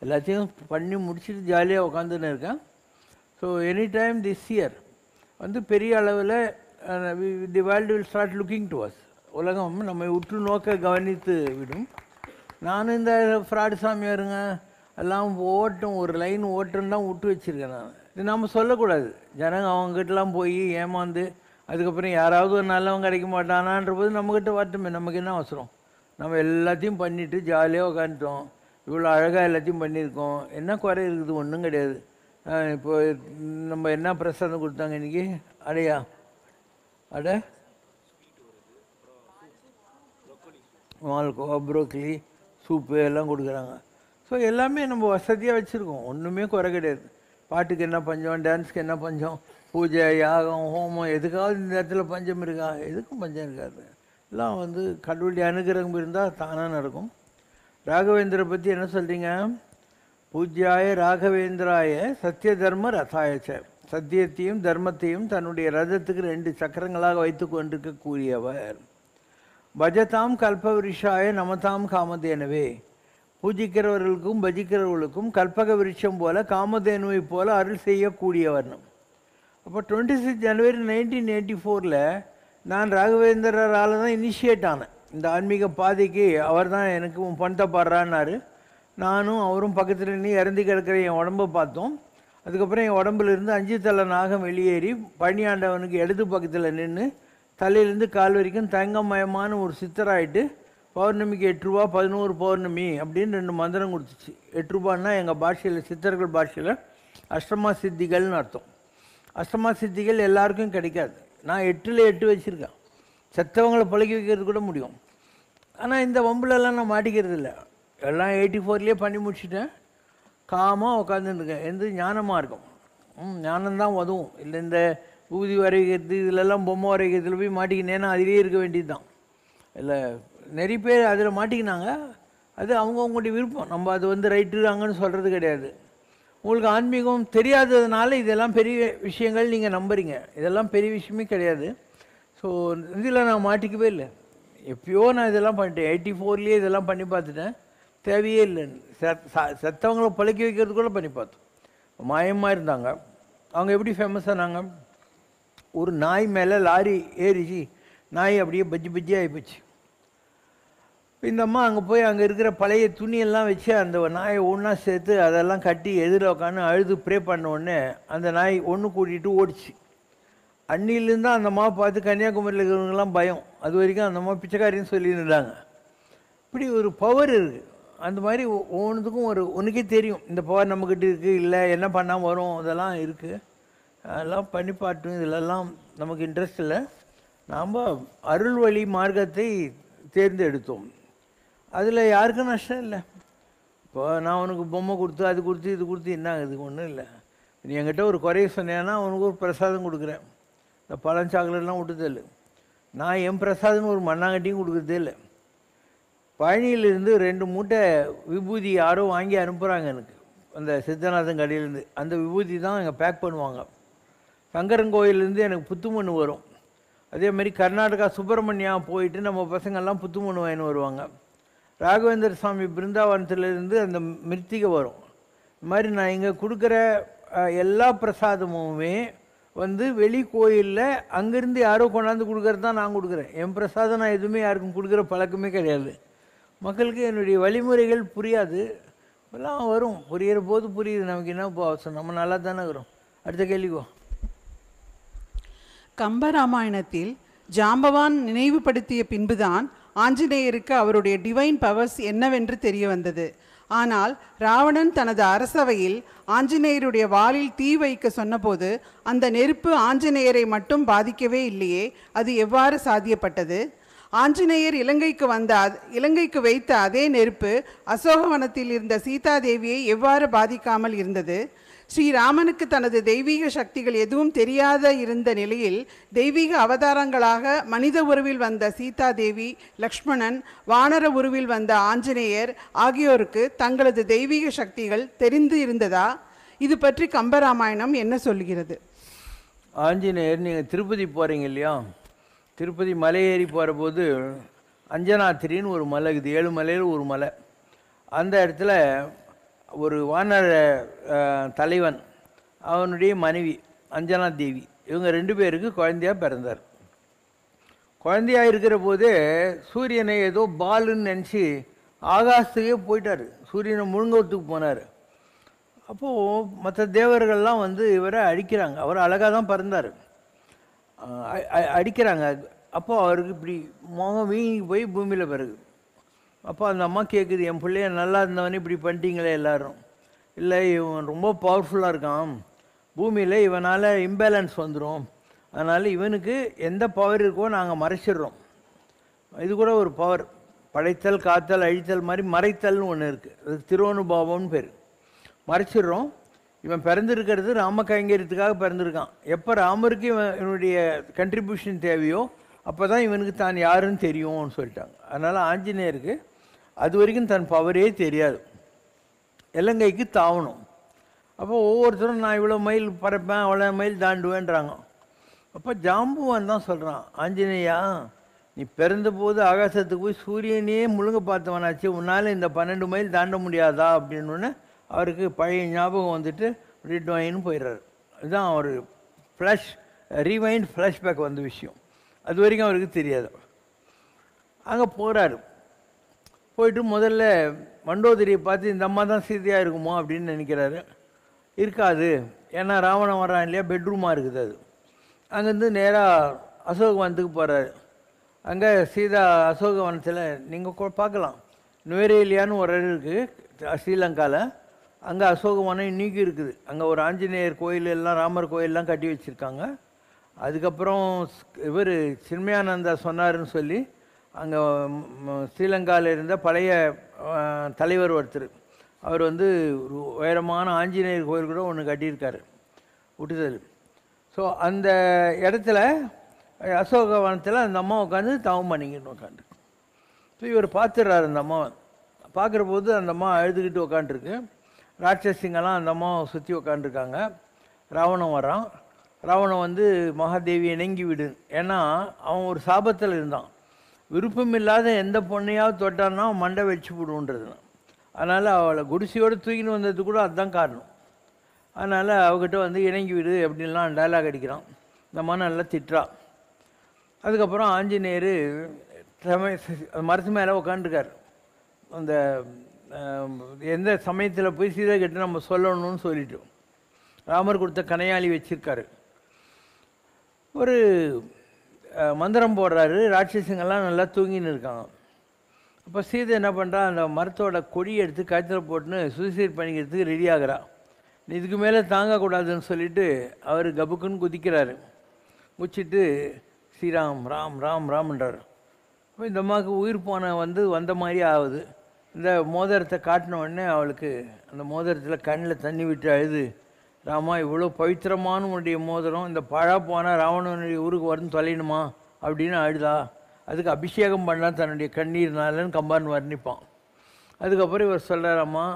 எல்லாத்தையும் பண்ணி முடிச்சுட்டு ஜாலியாக உட்காந்துன்னு இருக்கேன். So any time this year வந்து பெரிய அளவில் the world will start looking to us. உலகம் நம்மை உற்று நோக்க கவனித்து விடும். நானும் இந்த ஃப்ராடு சாமியாருங்க எல்லாம் ஓட்டும், ஒரு லைன் ஓட்டுன்னு தான் விட்டு வச்சுருக்கேன் நான். இது நம்ம சொல்லக்கூடாது. ஜனங்க அவங்ககிட்டலாம் போய் ஏமாந்து அதுக்கப்புறம் யாராவது ஒரு நல்லவங்க கிடைக்க மாட்டானான்ற போது நம்மக்கிட்ட வரட்டுமே, நமக்கு என்ன அவசரம்? நம்ம எல்லாத்தையும் பண்ணிவிட்டு ஜாலியாக உட்காந்துட்டோம், இவ்வளோ அழகாக எல்லாத்தையும் பண்ணியிருக்கோம், என்ன குறை இருக்குது? ஒன்றும் கிடையாது. இப்போ நம்ம என்ன பிரசாதம் கொடுத்தாங்க இன்றைக்கி? அடையா அடை மால்கோ, புரோக்கலி, சூப்பு எல்லாம் கொடுக்குறாங்க. ஸோ எல்லாமே நம்ம வசதியாக வச்சுருக்கோம், ஒன்றுமே குறை கிடையாது. பாட்டுக்கு என்ன பஞ்சம், டான்ஸுக்கு என்ன பஞ்சம், பூஜை, யாகம், ஹோமம், எதுக்காவது இந்த இடத்துல பஞ்சம் இருக்கா? எதுக்கும் பஞ்சம் இருக்காது. எல்லாம் கடவுளுடைய அனுகிரகம் இருந்தால் தானாக நடக்கும். ராகவேந்திர பற்றி என்ன சொல்கிறீங்க? பூஜ்யாய ராகவேந்திராய சத்திய தர்ம ரதாயச்ச. சத்தியத்தையும் தர்மத்தையும் தன்னுடைய ரதத்துக்கு 2 சக்கரங்களாக வைத்து கொண்டிருக்கக்கூடியவர். பஜதாம் கல்பவிருஷாய நமதாம் காமதேனவே. பூஜிக்கிறவர்களுக்கும் பஜிக்கிறவர்களுக்கும் கல்பக விருட்சம் போல காமதேனுவை போல அருள் செய்யக்கூடியவர். அப்போ 26 ஜனவரி 1984 நான் ராகவேந்திரரால் தான் இனிஷியேட் ஆனேன் இந்த ஆன்மீக பாதைக்கு. அவர் தான் எனக்கு பணத்தை பாடுறான்னாரு. நானும் அவரும் பக்கத்தில் நின்று இறந்து கிடக்கிற என் உடம்பை பார்த்தோம். அதுக்கப்புறம் என் உடம்புலேருந்து 5 தலை நாகம் வெளியேறி பழனியாண்டவனுக்கு இடது பக்கத்தில் நின்று தலையிலேருந்து கால் வரைக்கும் தங்கமயமான ஒரு சித்தராயிட்டு பௌர்ணமிக்கு 8 ரூபா 11 பௌர்ணமி அப்படின்னு 2 மந்திரம் கொடுத்துச்சு. 8 ரூபான்னா எங்கள் பாஷையில், சித்தர்கள் பாஷையில் அஷ்டமா சித்திகள்னு அர்த்தம். அஷ்டமா சித்திகள் எல்லாருக்கும் கிடைக்காது. நான் 8ல் 8 வச்சுருக்கேன். செத்தவங்களை பழகி வைக்கிறது கூட முடியும். ஆனால் இந்த வம்புலெல்லாம் நான் மாட்டிக்கிறது இல்லை. எல்லாம் 84லேயே பண்ணி முடிச்சுட்டேன். காமாக உட்காந்துருக்கேன். எந்த ஞானமாக இருக்கும். ஞானம்தான் உதவும். இல்லை இந்த ஊதி வரைகிறது இதிலெல்லாம் பொம்மை வரைக்கிறதுல போய் மாட்டிக்கினேன்னா அதிலே இருக்க வேண்டியது தான். இல்லை நிறைய பேர் அதில் மாட்டிக்கினாங்க. அது அவங்கவுங்களுடைய விருப்பம். நம்ம அது ரைட்டுறாங்கன்னு சொல்கிறது கிடையாது. உங்களுக்கு ஆன்மீகம் தெரியாததுனால இதெல்லாம் பெரிய விஷயங்கள் நீங்கள் நம்புறீங்க. இதெல்லாம் பெரிய விஷயமே கிடையாது. ஸோ இதில் நான் மாட்டிக்கவே இல்லை. எப்பயோ நான் இதெல்லாம் பண்ணிட்டேன். 84லேயே இதெல்லாம் பண்ணி பார்த்துட்டேன். தேவையே இல்லைன்னு. செத்தவங்களை பழக்கி வைக்கிறது கூட பண்ணி பார்த்தோம். மாயமாக இருந்தாங்க. அவங்க எப்படி ஃபேமஸ் ஆனாங்க? ஒரு நாய் மேலே லாரி ஏறிச்சு, நாய் அப்படியே பஜ்ஜி பஜ்ஜி ஆகிப்போச்சு. இந்த அம்மா அங்கே போய் அங்கே இருக்கிற பழைய துணியெல்லாம் வச்சு அந்த நாயை ஒன்றா சேர்த்து அதெல்லாம் கட்டி எதிர உட்காந்து அழுது ப்ரே பண்ண உடனே அந்த நாய் ஒன்று கூட்டிகிட்டு ஓடிச்சு. அன்னிலேருந்து அந்த அம்மா பார்த்து கன்னியாகுமரியில் இருக்கிறவங்கெல்லாம் பயம். அது வரைக்கும் அந்த அம்மா பிச்சைக்காரின்னு சொல்லியிருந்தாங்க. இப்படி ஒரு பவர் இருக்குது. அந்த மாதிரி ஒவ்வொன்றுத்துக்கும் உனக்கே தெரியும் இந்த பவர் நம்மக்கிட்ட இருக்குது, இல்லை என்ன பண்ணால் வரும், அதெல்லாம் இருக்குது. அதெல்லாம் பண்ணி பாட்டும். இதிலெல்லாம் நமக்கு இன்ட்ரெஸ்ட் இல்லை. நாம் அருள் வழி மார்க்கத்தை தேர்ந்தெடுத்தோம். அதில் யாருக்கும் நஷ்டம் இல்லை. இப்போ நான் உனக்கு பொம்மை கொடுத்து அது கொடுத்து இது கொடுத்து என்ன ஆகுது? ஒன்றும் இல்லை. நீ என்கிட்ட ஒரு குறைய சொன்னேன்னா அவனுக்கு ஒரு பிரசாதம் கொடுக்குறேன். இந்த பழம் சாக்லேட்லாம் விட்டுதே இல்லை. நான் என் பிரசாதம்னு ஒரு மண்ணாங்கட்டியும் கொடுக்குறதே இல்லை. பழனியிலேருந்து 2 மூட்டை விபூதி யாரோ வாங்கி அனுப்புகிறாங்க எனக்கு, அந்த சித்தநாதன் கடையிலேருந்து. அந்த விபூதி தான் அங்கே பேக் பண்ணுவாங்க. சங்கரன் கோயிலேருந்து எனக்கு புத்துமண்ணு வரும். அதே மாதிரி கர்நாடகா சுப்பிரமணியா போயிட்டு நம்ம பசங்கள்லாம் புத்துமண்ணு வாங்கின்னு வருவாங்க. ராகவேந்திர சுவாமி பிருந்தாவனத்துலேருந்து அந்த மிருத்திகை வரும். இந்த மாதிரி நான் இங்கே கொடுக்குற எல்லா பிரசாதமுமே வெளி கோயிலில் அங்கேருந்து யாரோ கொண்டாந்து கொடுக்குறது தான் நான் கொடுக்குறேன். என் பிரசாதம் நான் எதுவுமே யாருக்கும் கொடுக்குற பழக்கமே கிடையாது. மக்களுக்கு என்னுடைய வழிமுறைகள் புரியாது. எல்லாம் வரும், புரிகிற போது புரியுது. நமக்கு என்ன இப்போ அவசரம்? நம்ம நல்லா தானே இருக்கிறோம். அடுத்த கேள்விக்கோ. கம்பராமாயணத்தில் ஜாம்பவான் நினைவுபடுத்திய பின்புதான் ஆஞ்சநேயருக்கு அவருடைய டிவைன் பவர்ஸ் என்னவென்று தெரிய வந்தது. ஆனால் ராவணன் தனது அரசவையில் ஆஞ்சநேயருடைய வாளில் தீ வைக்க சொன்னபோது அந்த நெருப்பு ஆஞ்சநேயரை மட்டும் பாதிக்கவே இல்லையே, அது எவ்வாறு சாத்தியப்பட்டது? ஆஞ்சநேயர் இலங்கைக்கு வைத்த அதே நெருப்பு அசோகவனத்தில் இருந்த சீதாதேவியை எவ்வாறு பாதிக்காமல் இருந்தது? ஸ்ரீராமனுக்கு தனது தெய்வீக சக்திகள் எதுவும் தெரியாத இருந்த நிலையில் தெய்வீக அவதாரங்களாக மனித உருவில் வந்த சீதாதேவி, லக்ஷ்மணன், வானர உருவில் வந்த ஆஞ்சநேயர் ஆகியோருக்கு தங்களது தெய்வீக சக்திகள் தெரிந்து இருந்ததா? இது பற்றி கம்பராமாயணம் என்ன சொல்கிறது? ஆஞ்சநேயர், நீங்கள் திருப்பதி போகிறீங்க இல்லையா? திருப்பதி மலை ஏறி போகிற போது அஞ்சனாத்திரின்னு ஒரு மலை இருக்குது. 7 மலையில் ஒரு மலை. அந்த இடத்துல ஒரு வானர தலைவன், அவனுடைய மனைவி அஞ்சனா தேவி, இவங்க 2 பேருக்கு குழந்தையாக பிறந்தார். குழந்தையாக இருக்கிற போதே சூரியனை ஏதோ பாலுன்னு நினச்சி ஆகாசத்துக்கே போயிட்டார், சூரியனை முழுங்கத்துக்கு போனார். அப்போது மற்ற தேவர்கள்லாம் வந்து இவரை அடிக்கிறாங்க. அவர் அழகாக தான் பிறந்தார், அடிக்கிறாங்க. அப்போ அவருக்கு இப்படி முகம் வீங்கி போய் பூமியில் பிறகு. அப்போ அந்த அம்மா கேட்குது, என் பிள்ளைய நல்லா இருந்தவனே இப்படி பண்ணிட்டீங்களே எல்லாரும். இல்லை, இவன் ரொம்ப பவர்ஃபுல்லாக இருக்கான், பூமியில் இவனால் இம்பேலன்ஸ் வந்துடும், அதனால் இவனுக்கு எந்த பவர் இருக்கோ நாங்கள் மறைச்சிடுறோம். இது கூட ஒரு பவர், படைத்தல் காத்தல் அழித்தல் மாதிரி மறைத்தல்னு ஒன்று இருக்குது, அதுக்கு திருவனுபாவம்னு பேர். மறைச்சிடுறோம். இவன் பிறந்திருக்கிறது ராம கைங்கரியத்துக்காக பிறந்திருக்கான். எப்போ ராமருக்கு இவனுடைய கண்ட்ரிபியூஷன் தேவையோ அப்போ தான் இவனுக்கு தான் யாருன்னு தெரியும்னு சொல்லிட்டாங்க. அதனால் ஆஞ்சநேயருக்கு அது வரைக்கும் தன் பவரே தெரியாது, இலங்கைக்கு தாவணும். அப்போ ஒவ்வொருத்தரும் நான் இவ்வளோ மைல் பறப்பேன், அவ்வளோ மைல் தாண்டுவேன்றாங்க. அப்போ ஜாம்புவான் தான் சொல்கிறான், ஆஞ்சநேயா நீ பிறந்த போது ஆகாசத்துக்கு போய் சூரியனையே முழுங்க பார்த்தவனாச்சு, உன்னால் இந்த 12 மைல் தாண்ட முடியாதா அப்படின்னு அவருக்கு பழைய ஞாபகம் வந்துட்டு ரிட்வைன்னு போயிடுறாரு. இதுதான் அவர் ஃப்ளாஷ் ரீவைண்ட் ஃப்ளாஷ்பேக் வந்த விஷயம். அது வரைக்கும் அவருக்கு தெரியாது. அங்கே போகிறாரு. போயிட்டு முதல்ல மண்டோதரியை பார்த்து இந்த அம்மா தான் சீதையாக இருக்குமோ அப்படின்னு நினைக்கிறாரு. இருக்காது, ஏன்னா ராவணன் வரான் இல்லையா, பெட்ரூமாக இருக்குது அது. அங்கேருந்து நேராக அசோகவனத்துக்கு போகிறாரு. அங்கே சீதா அசோகவனத்தில் நீங்கள் பார்க்கலாம், நுவேரேலியான்னு ஒரு இடம் இருக்குது ஸ்ரீலங்காவில். அங்கே அசோகவனம் இன்றைக்கி இருக்குது. அங்கே ஒரு ஆஞ்சநேயர் கோயில் எல்லாம் ராமர் கோயிலெலாம் கட்டி வச்சுருக்காங்க. அதுக்கப்புறம் இவர் சின்மயானந்தா சொன்னார்னு சொல்லி அங்கே ஸ்ரீலங்காவில் இருந்த பழைய தலைவர் ஒருத்தர், அவர் வந்து ஒரு உயரமான ஆஞ்சநேயர் கோயில் கூட ஒன்று கட்டியிருக்காரு விட்டுதல். ஸோ அந்த இடத்துல அசோகவனத்தில் அந்த அம்மா உட்காந்து தவம் பண்ணிக்கிட்டு உட்காந்து. ஸோ இவர் பார்த்துடுறாரு. அந்த அம்மா பார்க்குற போது அந்த அம்மா அழுதுகிட்டு உட்காந்துருக்கு. ராட்சசிங்கெல்லாம் அந்த அம்மாவை சுற்றி உட்காந்துருக்காங்க. ராவணன் வரான். ராவணன் வந்து மகாதேவி இணங்கி விடு, ஏன்னா அவன் ஒரு சாபத்தில் இருந்தான், விருப்பம் இல்லாத எந்த பொண்ணையாவது தொட்டான்னா அவன் மண்டை வச்சு விடுன்றது. அதனால் அவளை குடிசையோடு தூக்கின்னு வந்தது கூட அதுதான் காரணம். அதனால் அவகிட்ட வந்து இணங்கி விடு அப்படின்லாம் டைலாக் அடிக்கிறான். இந்த மாதிரி நல்லா திட்டுறா. அதுக்கப்புறம் ஆஞ்சநேயர் மரத்து மேலே உட்காந்துருக்கார். அந்த எந்த சமயத்தில் போய் சீதை கிட்ட நம்ம சொல்லணும்னு சொல்லிட்டு ராமர் கொடுத்த கனையாளி வச்சிருக்காரு. ஒரு மந்திரம் போடுறாரு. ராட்சசங்கள்லாம் நல்லா தூங்கின்னு இருக்காங்க. அப்போ சீதை என்ன பண்ணுறா, அந்த மரத்தோட கொடி எடுத்து கழுத்தில் போட்டுன்னு சூசைட் பண்ணிக்கிறதுக்கு ரெடி ஆகிறா. இதுக்கு மேலே தாங்கக்கூடாதுன்னு சொல்லிட்டு அவர் கபுக்குன்னு குதிக்கிறாரு. குச்சிட்டு ஸ்ரீராம் ராம் ராம் ராம்ன்றார். இப்போ இந்த அம்மாவுக்கு உயிர் போன வந்த மாதிரி ஆகுது. இந்த மோதிரத்தை காட்டின உடனே அவளுக்கு அந்த மோதிரத்தில் கண்ணில் தண்ணி விட்டு அழுது, ராமா இவ்வளோ பவித்திரமான உன்னுடைய மோதிரம் இந்த பழா போனால் ராவணனுடைய ஊருக்கு வரணும் தொலைணுமா அப்படின்னு அழுதா. அதுக்கு அபிஷேகம் பண்ணால் தன்னுடைய கண்ணீர்னாலன்னு கம்பான்னு வர்ணிப்பான். அதுக்கப்புறம் இவர் சொல்கிறாராம்மா,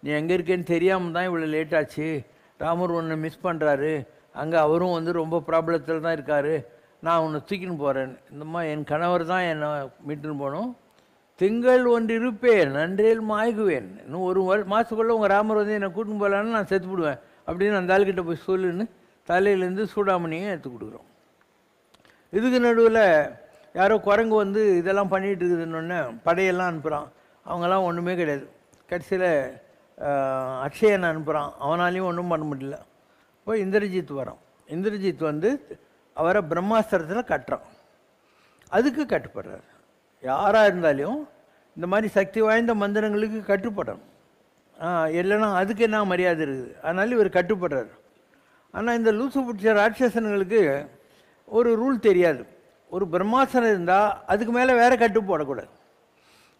நீ எங்கே இருக்கேன்னு தெரியாமல் தான் இவ்வளோ லேட் ஆச்சு, ராமர் உன்னை மிஸ் பண்ணுறாரு, அங்கே அவரும் ரொம்ப ப்ராப்ளத்தில் தான் இருக்கார், நான் உன்னை தூக்கின்னு போகிறேன். இந்தம்மா என் கணவர் தான் என்னை மீட்டுன்னு போகணும், திங்கள் ஒன்று இருப்பேன் நன்றேல் மாய்குவேன், இன்னும் ஒரு மாதத்துக்குள்ளே உங்கள் ராமர் என்னை கூட்டின்னு போகலான்னு நான் செத்து விடுவேன் அப்படின்னு அந்த ஆள்கிட்ட போய் சொல்லுன்னு தலையிலேருந்து சூடாமணியும் எடுத்து கொடுக்குறோம். இதுக்கு நடுவில் யாரோ குரங்கு இதெல்லாம் பண்ணிகிட்டு இருக்குதுன்னு படையெல்லாம் அனுப்புகிறான். அவங்கெல்லாம் ஒன்றுமே கிடையாது. கடைசியில் அக்ஷயனை அனுப்புகிறான். அவனாலையும் ஒன்றும் பண்ண முடியல. போய் இந்திரஜித் வரான். இந்திரஜித் அவரை பிரம்மாஸ்திரத்தில் கட்டுறான். அதுக்கு கட்டுப்படுறார். யாராக இருந்தாலும் இந்த மாதிரி சக்தி வாய்ந்த மந்திரங்களுக்கு கட்டுப்படணும். இல்லைன்னா அதுக்கு என்ன மரியாதை இருக்குது. அதனால இவர் கட்டுப்படுறார். ஆனால் இந்த லூசு பிடிச்ச ராட்சசன்களுக்கு ஒரு ரூல் தெரியாது. ஒரு பிரம்மாஸ்திரம் இருந்தால் அதுக்கு மேலே வேறு கட்டு போடக்கூடாது.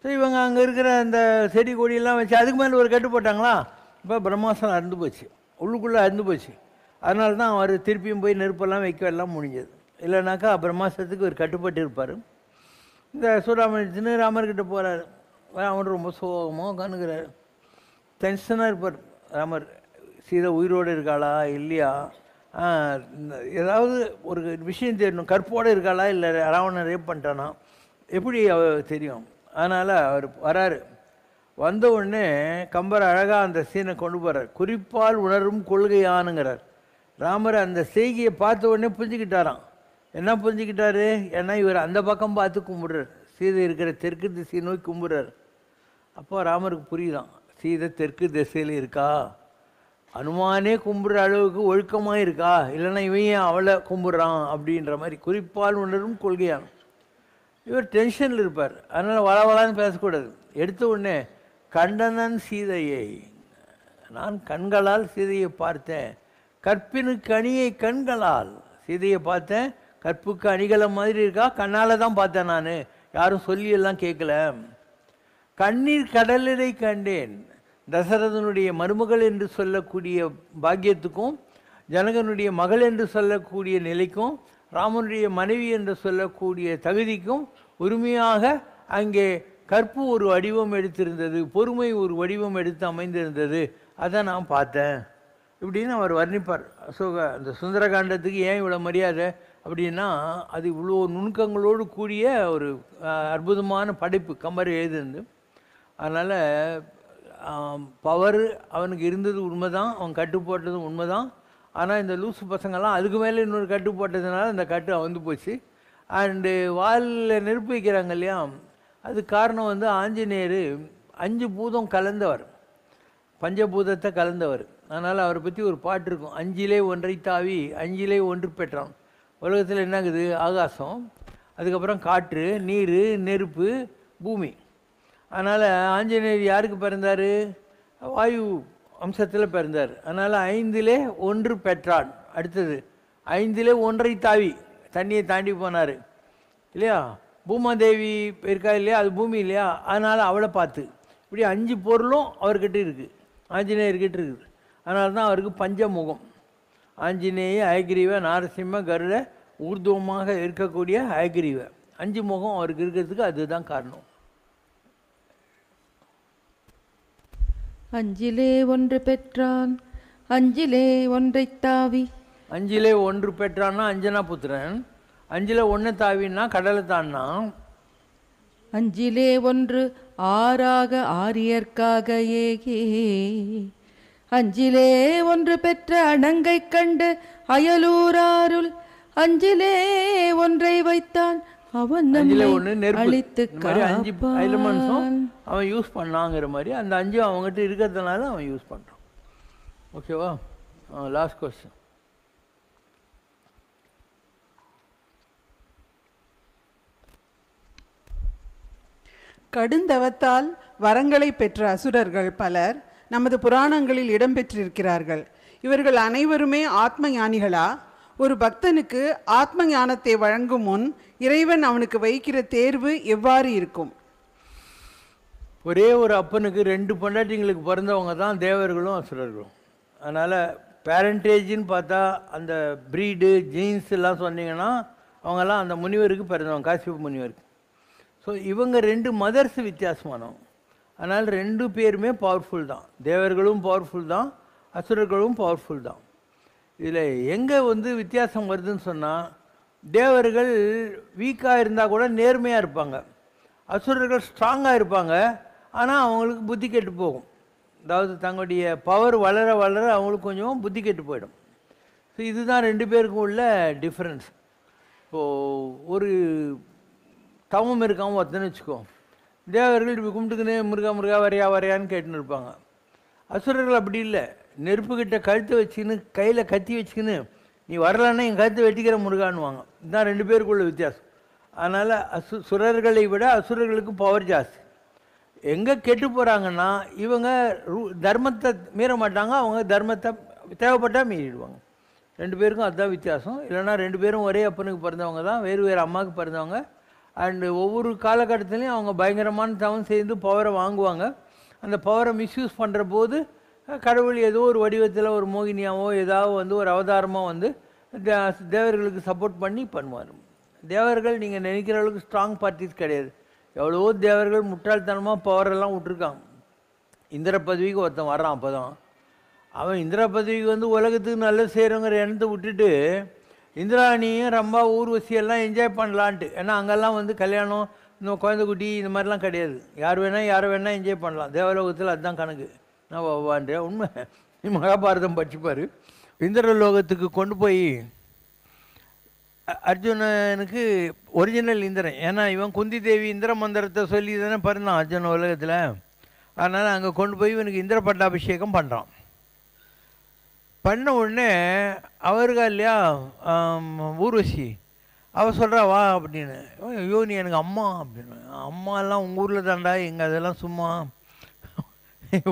ஸோ இவங்க அங்கே இருக்கிற அந்த செடி கொடியெல்லாம் வச்சு அதுக்கு மேலே ஒரு கட்டு போட்டாங்களா, இப்போ பிரம்மாஸ்திரம் அறுந்து போச்சு, உள்ளுக்குள்ளே அறுந்து போச்சு. அதனால தான் அவர் திருப்பியும் போய் நெருப்பெல்லாம் வைக்கலாம் முடிஞ்சது. இல்லைனாக்கா பிரம்மாஸ்திரத்துக்கு ஒரு கட்டுப்பட்டு இருப்பார். இந்த சூடாமணி ராமர்கிட்ட போகிறார். ராமர் ரொம்ப சோகமாக உட்காந்துக்கிறார். டென்ஷனாக இருப்பார் ராமர். சீதை உயிரோடு இருக்காளா இல்லையா, ஏதாவது ஒரு விஷயம் தெரியணும், கற்போடு இருக்காளா இல்லை ராவணன் ரேப் பண்ணிட்டானா எப்படி தெரியும். அதனால் அவர் வராரு. வந்த உடனே கம்பர் அழகாக அந்த சீனை கொண்டு போகிறார். குறிப்பால் உணரும் கொள்கையானுங்கிறார். ராமர் அந்த செய்கையை பார்த்த உடனே புரிஞ்சுக்கிட்டாராம். என்ன புரிஞ்சுக்கிட்டாரு? ஏன்னா இவர் அந்த பக்கம் பார்த்து கும்பிடுறார், சீதை இருக்கிற தெற்கு திசையை நோக்கி கும்பிடுறார். அப்போ ராமருக்கு புரியுதான், சீதை தெற்கு திசையில் இருக்கா, அனுமானே கும்பிடுற அளவுக்கு ஒழுக்கமாக இருக்கா, இல்லைன்னா இவன் ஏன் அவளை கும்பிட்றான் அப்படின்ற மாதிரி குறிப்பால் உணரும் கொள்கையான இவர் டென்ஷனில் இருப்பார். அதனால் வளவளான்னு பேசக்கூடாது. எடுத்த உடனே கண்டனன் சீதையை, நான் கண்களால் சீதையை பார்த்தேன், கற்பினுக்கு அணியை கண்களால் சீதையை பார்த்தேன், கற்புக்கு அணிகளை மாதிரி இருக்கா, கண்ணால் தான் பார்த்தேன், நான் யாரும் சொல்லியெல்லாம் கேட்கல. கண்ணீர் கடலினை கண்டேன், தசரதனுடைய மருமகள் என்று சொல்லக்கூடிய பாக்கியத்துக்கும் ஜனகனுடைய மகள் என்று சொல்லக்கூடிய நிலைக்கும் ராமனுடைய மனைவி என்று சொல்லக்கூடிய தகுதிக்கும் உரிமையாக அங்கே கற்பு ஒரு வடிவம் எடுத்திருந்தது, பொறுமை ஒரு வடிவம் எடுத்து அமைந்திருந்தது, அதை நான் பார்த்தேன் இப்படின்னு அவர் வர்ணிப்பார். அந்த சுந்தரகாண்டத்துக்கு ஏன் இவ்வளோ மரியாதை அப்படின்னா, அது இவ்வளோ நுணுக்கங்களோடு கூடிய ஒரு அற்புதமான படைப்பு கம்பர் எழுதுந்து. அதனால் பவர் அவனுக்கு இருந்தது உண்மைதான், அவன் கட்டு போட்டதும் உண்மைதான். ஆனால் இந்த லூசு பசங்கள்லாம் அதுக்கு மேலே இன்னொரு கட்டு போட்டதுனால அந்த கட்டு அவுந்து போச்சு. அண்டு வாலில் நெருப்பு வைக்கிறாங்க இல்லையா, அது காரணம் வந்து ஆஞ்சநேயர் 5 பூதம் கலந்தவர், பஞ்சபூதத்தை கலந்தவர். அதனால் அவரை பற்றி ஒரு பாட்டு இருக்கும், 5லே ஒன்றை தாவி 5லே ஒன்று பெற்றான். உலகத்தில் என்னாகுது? ஆகாசம், அதுக்கப்புறம் காற்று, நீர், நெருப்பு, பூமி. அதனால் ஆஞ்சநேயர் யாருக்கு பிறந்தார்? வாயு அம்சத்தில் பிறந்தார். அதனால் 5லே ஒன்று பெற்றான். அடுத்தது 5லே ஒன்றை தாவி தண்ணியை தாண்டி போனார் இல்லையா. பூமாதேவி இருக்கா இல்லையா, அது பூமி இல்லையா, அதனால் அவளை பார்த்து இப்படி 5 பொருளும் அவர்கிட்ட இருக்குது, ஆஞ்சநேயர்கிட்ட இருக்குது. அதனால தான் அவருக்கு பஞ்சமுகம். ஆஞ்சநேய, ஹயக்ரீவ, நாரசிம்ம, கருட, ஊர்துவமாக இருக்கக்கூடிய ஹயக்ரீவ 5 முகம் அவருக்கு இருக்கிறதுக்கு அதுதான் காரணம். 5லே ஒன்று பெற்றான், 5லே ஒன்றை தாவி. 5லே ஒன்று பெற்றான்னா அஞ்சனா புத்திரன், 5ல் 1 தாவின்னா கடலை தான்னா. 5லே ஒன்று ஆறாக ஆரியர்க்காக ஏகே. 5லே ஒன்று பெற்ற அணங்கை கண்டு அயலூராருள். 5லே ஒன்றை வைத்தான், அவன் அழித்து அவன் யூஸ் பண்ணாங்கிற மாதிரி அந்த 5 அவங்ககிட்ட இருக்கிறதுனால அவன் யூஸ் பண்ணுறான். ஓகேவா? Last question. கடுந்தவத்தால் வரங்களை பெற்ற அசுரர்கள் பலர் நமது புராணங்களில் இடம்பெற்றிருக்கிறார்கள். இவர்கள் அனைவருமே ஆத்ம ஞானிகளா? ஒரு பக்தனுக்கு ஆத்ம ஞானத்தை வழங்கும் முன் இறைவன் அவனுக்கு வைக்கிற தேர்வு எவ்வாறு இருக்கும்? ஒரே ஒரு அப்பனுக்கு 2 பொண்டாட்டிங்களுக்கு பிறந்தவங்க தான் தேவர்களும் அசுரர்களும். அதனால் பேரண்டேஜின்னு பார்த்தா அந்த ப்ரீடு ஜீன்ஸ் எல்லாம் சொன்னீங்கன்னா அவங்கெல்லாம் அந்த முனிவருக்கு பிறந்தவங்க, காசியப்ப முனிவருக்கு. ஸோ இவங்க 2 மதர்ஸ் வித்தியாசமானவங்க. அதனால் 2 பேருமே பவர்ஃபுல் தான், தேவர்களும் பவர்ஃபுல் தான், அசுரர்களும் பவர்ஃபுல் தான். இதில் எங்கே வந்து வித்தியாசம் வருதுன்னு சொன்னால், தேவர்கள் வீக்காக இருந்தால் கூட நேர்மையாக இருப்பாங்க, அசுரர்கள் ஸ்ட்ராங்காக இருப்பாங்க, ஆனால் அவங்களுக்கு புத்தி கெட்டு போகும். அதாவது தங்களுடைய பவர் வளர வளர அவங்களுக்கு கொஞ்சம் புத்தி கெட்டு போயிடும். ஸோ இதுதான் 2 பேருக்கும் உள்ள டிஃப்ரென்ஸ். இப்போது ஒரு தவம் இருக்காமல் ஒருத்தன்னு வச்சுக்கோ, தேவர்கள் இப்படி கும்பிட்டுக்குன்னு முருகா முருகா வரையா வரையான்னு கேட்டுன்னு இருப்பாங்க. அசுரர்கள் அப்படி இல்லை, நெருப்புக்கிட்ட கழுத்தை வச்சுக்கின்னு கையில் கத்தி வச்சுக்கின்னு நீ வரலன்னா என் கழுத்தை வெட்டிக்கிற முருகான்னுவாங்க. இதுதான் 2 பேருக்குள்ள வித்தியாசம். அதனால் சுரர்களை விட அசுரர்களுக்கு பவர் ஜாஸ்தி. எங்கே கெட்டு போகிறாங்கன்னா இவங்க தர்மத்தை மீற மாட்டாங்க, அவங்க தர்மத்தை தேவைப்பட்டால் மீறிடுவாங்க. 2 பேருக்கும் அதுதான் வித்தியாசம். இல்லைனா 2 பேரும் ஒரே அப்பனுக்கு பிறந்தவங்க தான், வேறு வேறு அம்மாவுக்கு பிறந்தவங்க. அண்டு ஒவ்வொரு காலகட்டத்துலேயும் அவங்க பயங்கரமான தவம் செய்து பவரை வாங்குவாங்க. அந்த பவரை மிஸ்யூஸ் பண்ணுற போது கடவுள் ஏதோ ஒரு வடிவத்தில் ஒரு மோகினியாவோ ஏதாவது வந்து ஒரு அவதாரமாக வந்து தேவர்களுக்கு சப்போர்ட் பண்ணி பண்ணுவார். தேவர்கள் நீங்கள் நினைக்கிற அளவுக்கு ஸ்ட்ராங் பார்ட்டிஸ் கிடையாது. எவ்வளவோ தேவர்கள் முட்டாள்தனமாக பவரெல்லாம் விட்டுருக்காங்க. இந்திர பதவிக்கு ஒருத்தன் வரான், அப்போ தான் அவன் இந்திர பதவிக்கு வந்து உலகத்துக்கு நல்லது செய்கிறவங்கிற எண்ணத்தை விட்டுட்டு இந்திராணியும் ரம்பா ஊர்வசியெல்லாம் என்ஜாய் பண்ணலான்ட்டு. ஏன்னா அங்கெல்லாம் வந்து கல்யாணம், இந்த குழந்தை குட்டி இந்த மாதிரிலாம் கிடையாது. யார் வேணால் யாரை வேணால் என்ஜாய் பண்ணலாம். தேவலோகத்தில் அதுதான் கணக்கு. நான் வான்றேன் உண்மை. மகாபாரதம் படிச்சுப்பார். இந்திரலோகத்துக்கு கொண்டு போய் அர்ஜுனனுக்கு ஒரிஜினல் இந்திரன். ஏன்னா இவன் குந்தி தேவி இந்திர மந்திரத்தை சொல்லி தானே பிறந்தான் அர்ஜுன உலகத்தில். அதனால் அங்கே கொண்டு போய் இவனுக்கு இந்திர பட்டாபிஷேகம் பண்ணுறான். பண்ண உடனே அவருக்கா இல்லையா ஊர்வசி, அவள் சொல்கிறா வா அப்படின்னு. ஐயோ நீ எனக்கு அம்மா அப்படின்னு. அம்மாலாம் உங்கள் ஊரில் தாண்டா, எங்கள் அதெல்லாம் சும்மா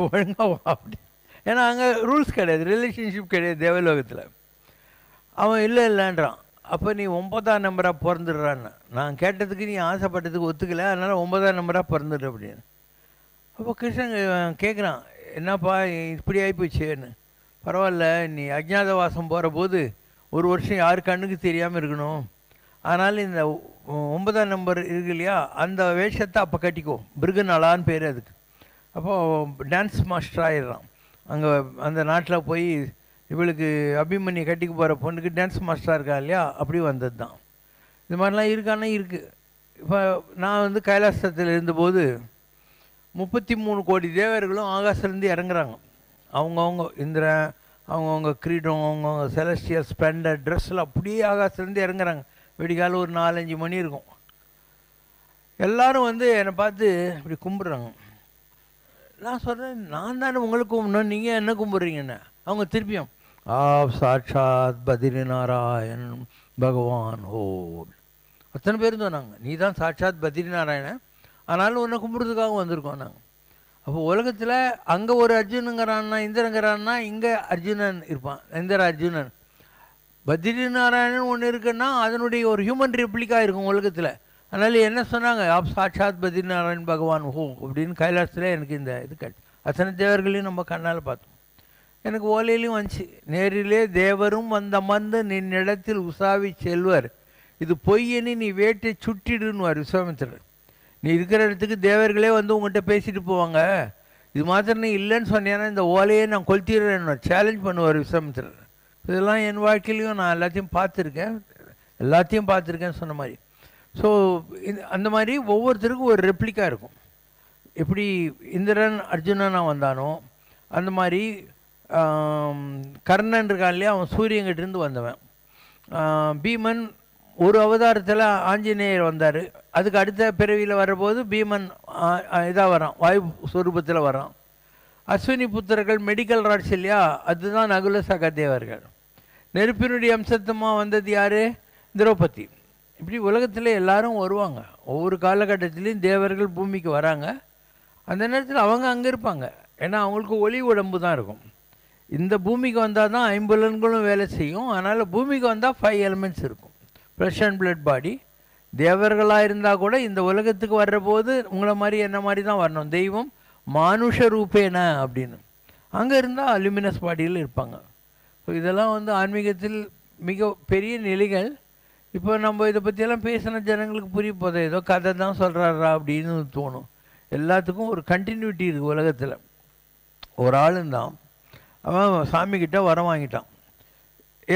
ஒழுங்கா வா அப்படி. ஏன்னா அங்கே ரூல்ஸ் கிடையாது, ரிலேஷன்ஷிப் கிடையாது தேவலோகத்தில். அவன் இல்லைன்றான். அப்போ நீ 9ஆம் நம்பராக பிறந்துடுறான்னு. நான் கேட்டதுக்கு நீ ஆசைப்பட்டதுக்கு ஒத்துக்கலை, அதனால் 9ஆம் நம்பராக பிறந்துடு அப்படின்னு. அப்போ கிருஷ்ணன் கேட்குறான், என்னப்பா இப்படி ஆகிப்போச்சேன்னு. பரவாயில்ல, நீ அஜ்ஞாதவாசம் போகிற போது ஒரு வருஷம் யார் கண்ணுக்கு தெரியாமல் இருக்கணும், அதனால் இந்த 9ஆம் நம்பர் இருக்கு இல்லையா, அந்த வேஷத்தை அப்போ கட்டிக்கோ. பிருகநலான்னு பேர் அதுக்கு. அப்போது டான்ஸ் மாஸ்டர் ஆயிடுறான். அங்கே அந்த நாட்டில் போய் இவளுக்கு அபிமன்யை கட்டிக்கு போகிற பொண்ணுக்கு டான்ஸ் மாஸ்டராக இருக்கா இல்லையா, அப்படி வந்தது தான். இது மாதிரிலாம் இருக்கானே இருக்குது. இப்போ நான் வந்து கைலாசத்தில் இருந்தபோது 33 கோடி தேவர்களும் ஆகாசிலேருந்து இறங்குறாங்க. அவங்கவுங்க இந்திரன், அவங்கவுங்க கிரீடம், அவங்கவுங்க செலஸ்டியல் ஸ்ப்ளெண்டர் ட்ரெஸ்ஸில் அப்படியே ஆகாசிலேருந்து இறங்குறாங்க. வெடிக்கால ஒரு 4-5 மணி இருக்கும். எல்லோரும் வந்து என்னை பார்த்து இப்படி கும்பிட்றாங்க. நான் சொல்கிறேன், நான் தானே உங்களுக்கு கும்பிடணும், நீங்கள் என்ன கும்பிட்றீங்கன்னு. அவங்க திருப்பியும் சாட்சாத் பத்ரிநாராயண் பகவான் ஓ அத்தனை பேர் சொன்னாங்க. நீ தான் சாட்சாத் பத்ரிநாராயணன், ஆனாலும் உன்னை கும்பிட்றதுக்காக வந்திருக்கோம் நாங்கள். அப்போ உலகத்தில் அங்கே ஒரு அர்ஜுனுங்கிறான்னா இந்திரங்கிறான்னா இங்கே அர்ஜுனன் இருப்பான், இந்திர அர்ஜுனன். பத்ரிநாராயணன் ஒன்று இருக்குன்னா அதனுடைய ஒரு ஹியூமன் ரெப்ளிகா இருக்கும் உலகத்தில். அதனால் என்ன சொன்னாங்க, சாட்சாத் பத்ரிநாராயண் பகவான் ஹோ அப்படின்னு கைலாசத்தில் எனக்கு இந்த இது கட்சி அத்தனை தேவர்களையும் நம்ம கண்ணால் பார்த்தோம். எனக்கு ஓலையிலையும் வந்துச்சு, நேரிலே தேவரும் வந்தமர்ந்து நின்னிடத்தில் உசாவி செல்வர், இது பொய்யனி நீ வேட்டை சுட்டிடுன்னுவார் விஸ்வாமித்திரர். நீ இருக்கிற இடத்துக்கு தேவர்களே வந்து உங்கள்கிட்ட பேசிட்டு போவாங்க, இது மாத்திரம் நீ இல்லைன்னு சொன்னேன்னா இந்த ஓலையை நான் கொளுத்திடுறேன்னு சேலஞ்ச் பண்ணுவார் விஸ்வாமித்திரர். இதெல்லாம் என் வாழ்க்கையிலையும் நான் எல்லாத்தையும் பார்த்துருக்கேன்னு சொன்ன மாதிரி. ஸோ அந்த மாதிரி ஒவ்வொருத்தருக்கும் ஒரு ரெப்ளிகா இருக்கும். எப்படி இந்திரன் அர்ஜுனனாக வந்தானோ அந்த மாதிரி கர்ணன் இருக்கான் இல்லையா, அவன் சூரியன்கிட்டேருந்து வந்தவன். பீமன் ஒரு அவதாரத்தில் ஆஞ்சநேயர் வந்தார். அதுக்கு அடுத்த பிறவியில் வர்றபோது பீமன் இதாக வரான், வாயு ஸ்வரூபத்தில் வரான். அஸ்வினி புத்திரர்கள் மெடிக்கல் ராட்ஸ் இல்லையா, அதுதான் நகுல சகதேவர்கள். நெருப்பினுடைய அம்சத்தமாக வந்தது யார், திரௌபதி. இப்படி உலகத்தில் எல்லாரும் வருவாங்க. ஒவ்வொரு காலகட்டத்திலையும் தேவர்கள் பூமிக்கு வராங்க. அந்த நேரத்தில் அவங்க அங்கே இருப்பாங்க. ஏன்னா அவங்களுக்கு ஒளி உடம்பு தான் இருக்கும். இந்த பூமிக்கு வந்தால் தான் 5 புலன்களும் வேலை செய்யும். அதனால் பூமிக்கு வந்தால் 5 எலிமெண்ட்ஸ் இருக்கும். ஃப்ளஷ் அண்ட் பிளட் பாடி. தேவர்களாக இருந்தால் கூட இந்த உலகத்துக்கு வர்ற போது உங்களை மாதிரி என்ன மாதிரி தான் வரணும். தெய்வம் மானுஷ ரூபேன அப்படின்னு. அங்கே இருந்தால் அலுமினஸ் பாடியில் இருப்பாங்க. ஸோ இதெல்லாம் வந்து ஆன்மீகத்தில் மிக பெரிய நிலைகள். இப்போ நம்ம இதை பற்றியெல்லாம் பேசின ஜனங்களுக்கு புரிய போதே, ஏதோ கதை தான் சொல்கிறாரா அப்படின்னு தோணும். எல்லாத்துக்கும் ஒரு கண்டினியூட்டி இருக்குது உலகத்தில். ஒரு ஆளுந்தான், அவன் சாமிக்கிட்ட வரம் வாங்கிட்டான்,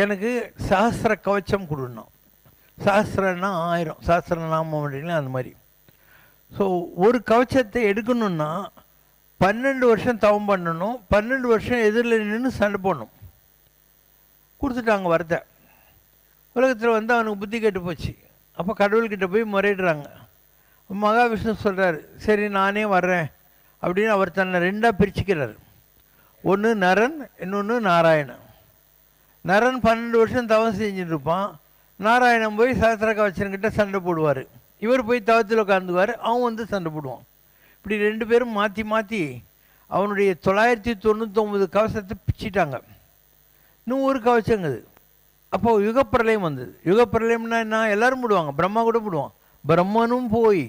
எனக்கு சஹஸ்ர கவச்சம் கொடுனான். சஹஸ்ரன்னா 1000, சஹஸ்ரநாமம் அப்படின்னா அந்த மாதிரி. ஸோ ஒரு கவச்சத்தை எடுக்கணுன்னா 12 வருஷம் தவம் பண்ணணும், 12 வருஷம் எதிரில் நின்று சண்டை போடணும். கொடுத்துட்டாங்க வரத்தை. உலகத்தில் வந்து அவனுக்கு புத்தி கெட்டு போச்சு. அப்போ கடவுள்கிட்ட போய் முறையிடுறாங்க. மகாவிஷ்ணு சொல்கிறார், சரி நானே வர்றேன் அப்படின்னு அவர் தன்னை 2ஆக பிரிச்சுக்கிறார். ஒன்று நரன், இன்னொன்று நாராயணன். நரன் 12 வருஷம் தவம் செஞ்சுட்டு இருப்பான். நாராயணன் போய் சஹஸ்ர கவச்சன்கிட்ட சண்டை போடுவார். இவர் போய் தவத்தில் உட்காந்துக்குவார், அவன் வந்து சண்டை போடுவான். இப்படி 2 பேரும் மாற்றி மாற்றி அவனுடைய 999 கவசத்தை பிச்சிட்டாங்க. இன்னும் ஒரு கவச்சங்குது. அப்போது யுகப்பிரளயம் வந்தது. யுகப்பிரளயம்னா என்ன, எல்லோரும் போடுவாங்க, பிரம்மா கூட போடுவான். பிரம்மனும் போய்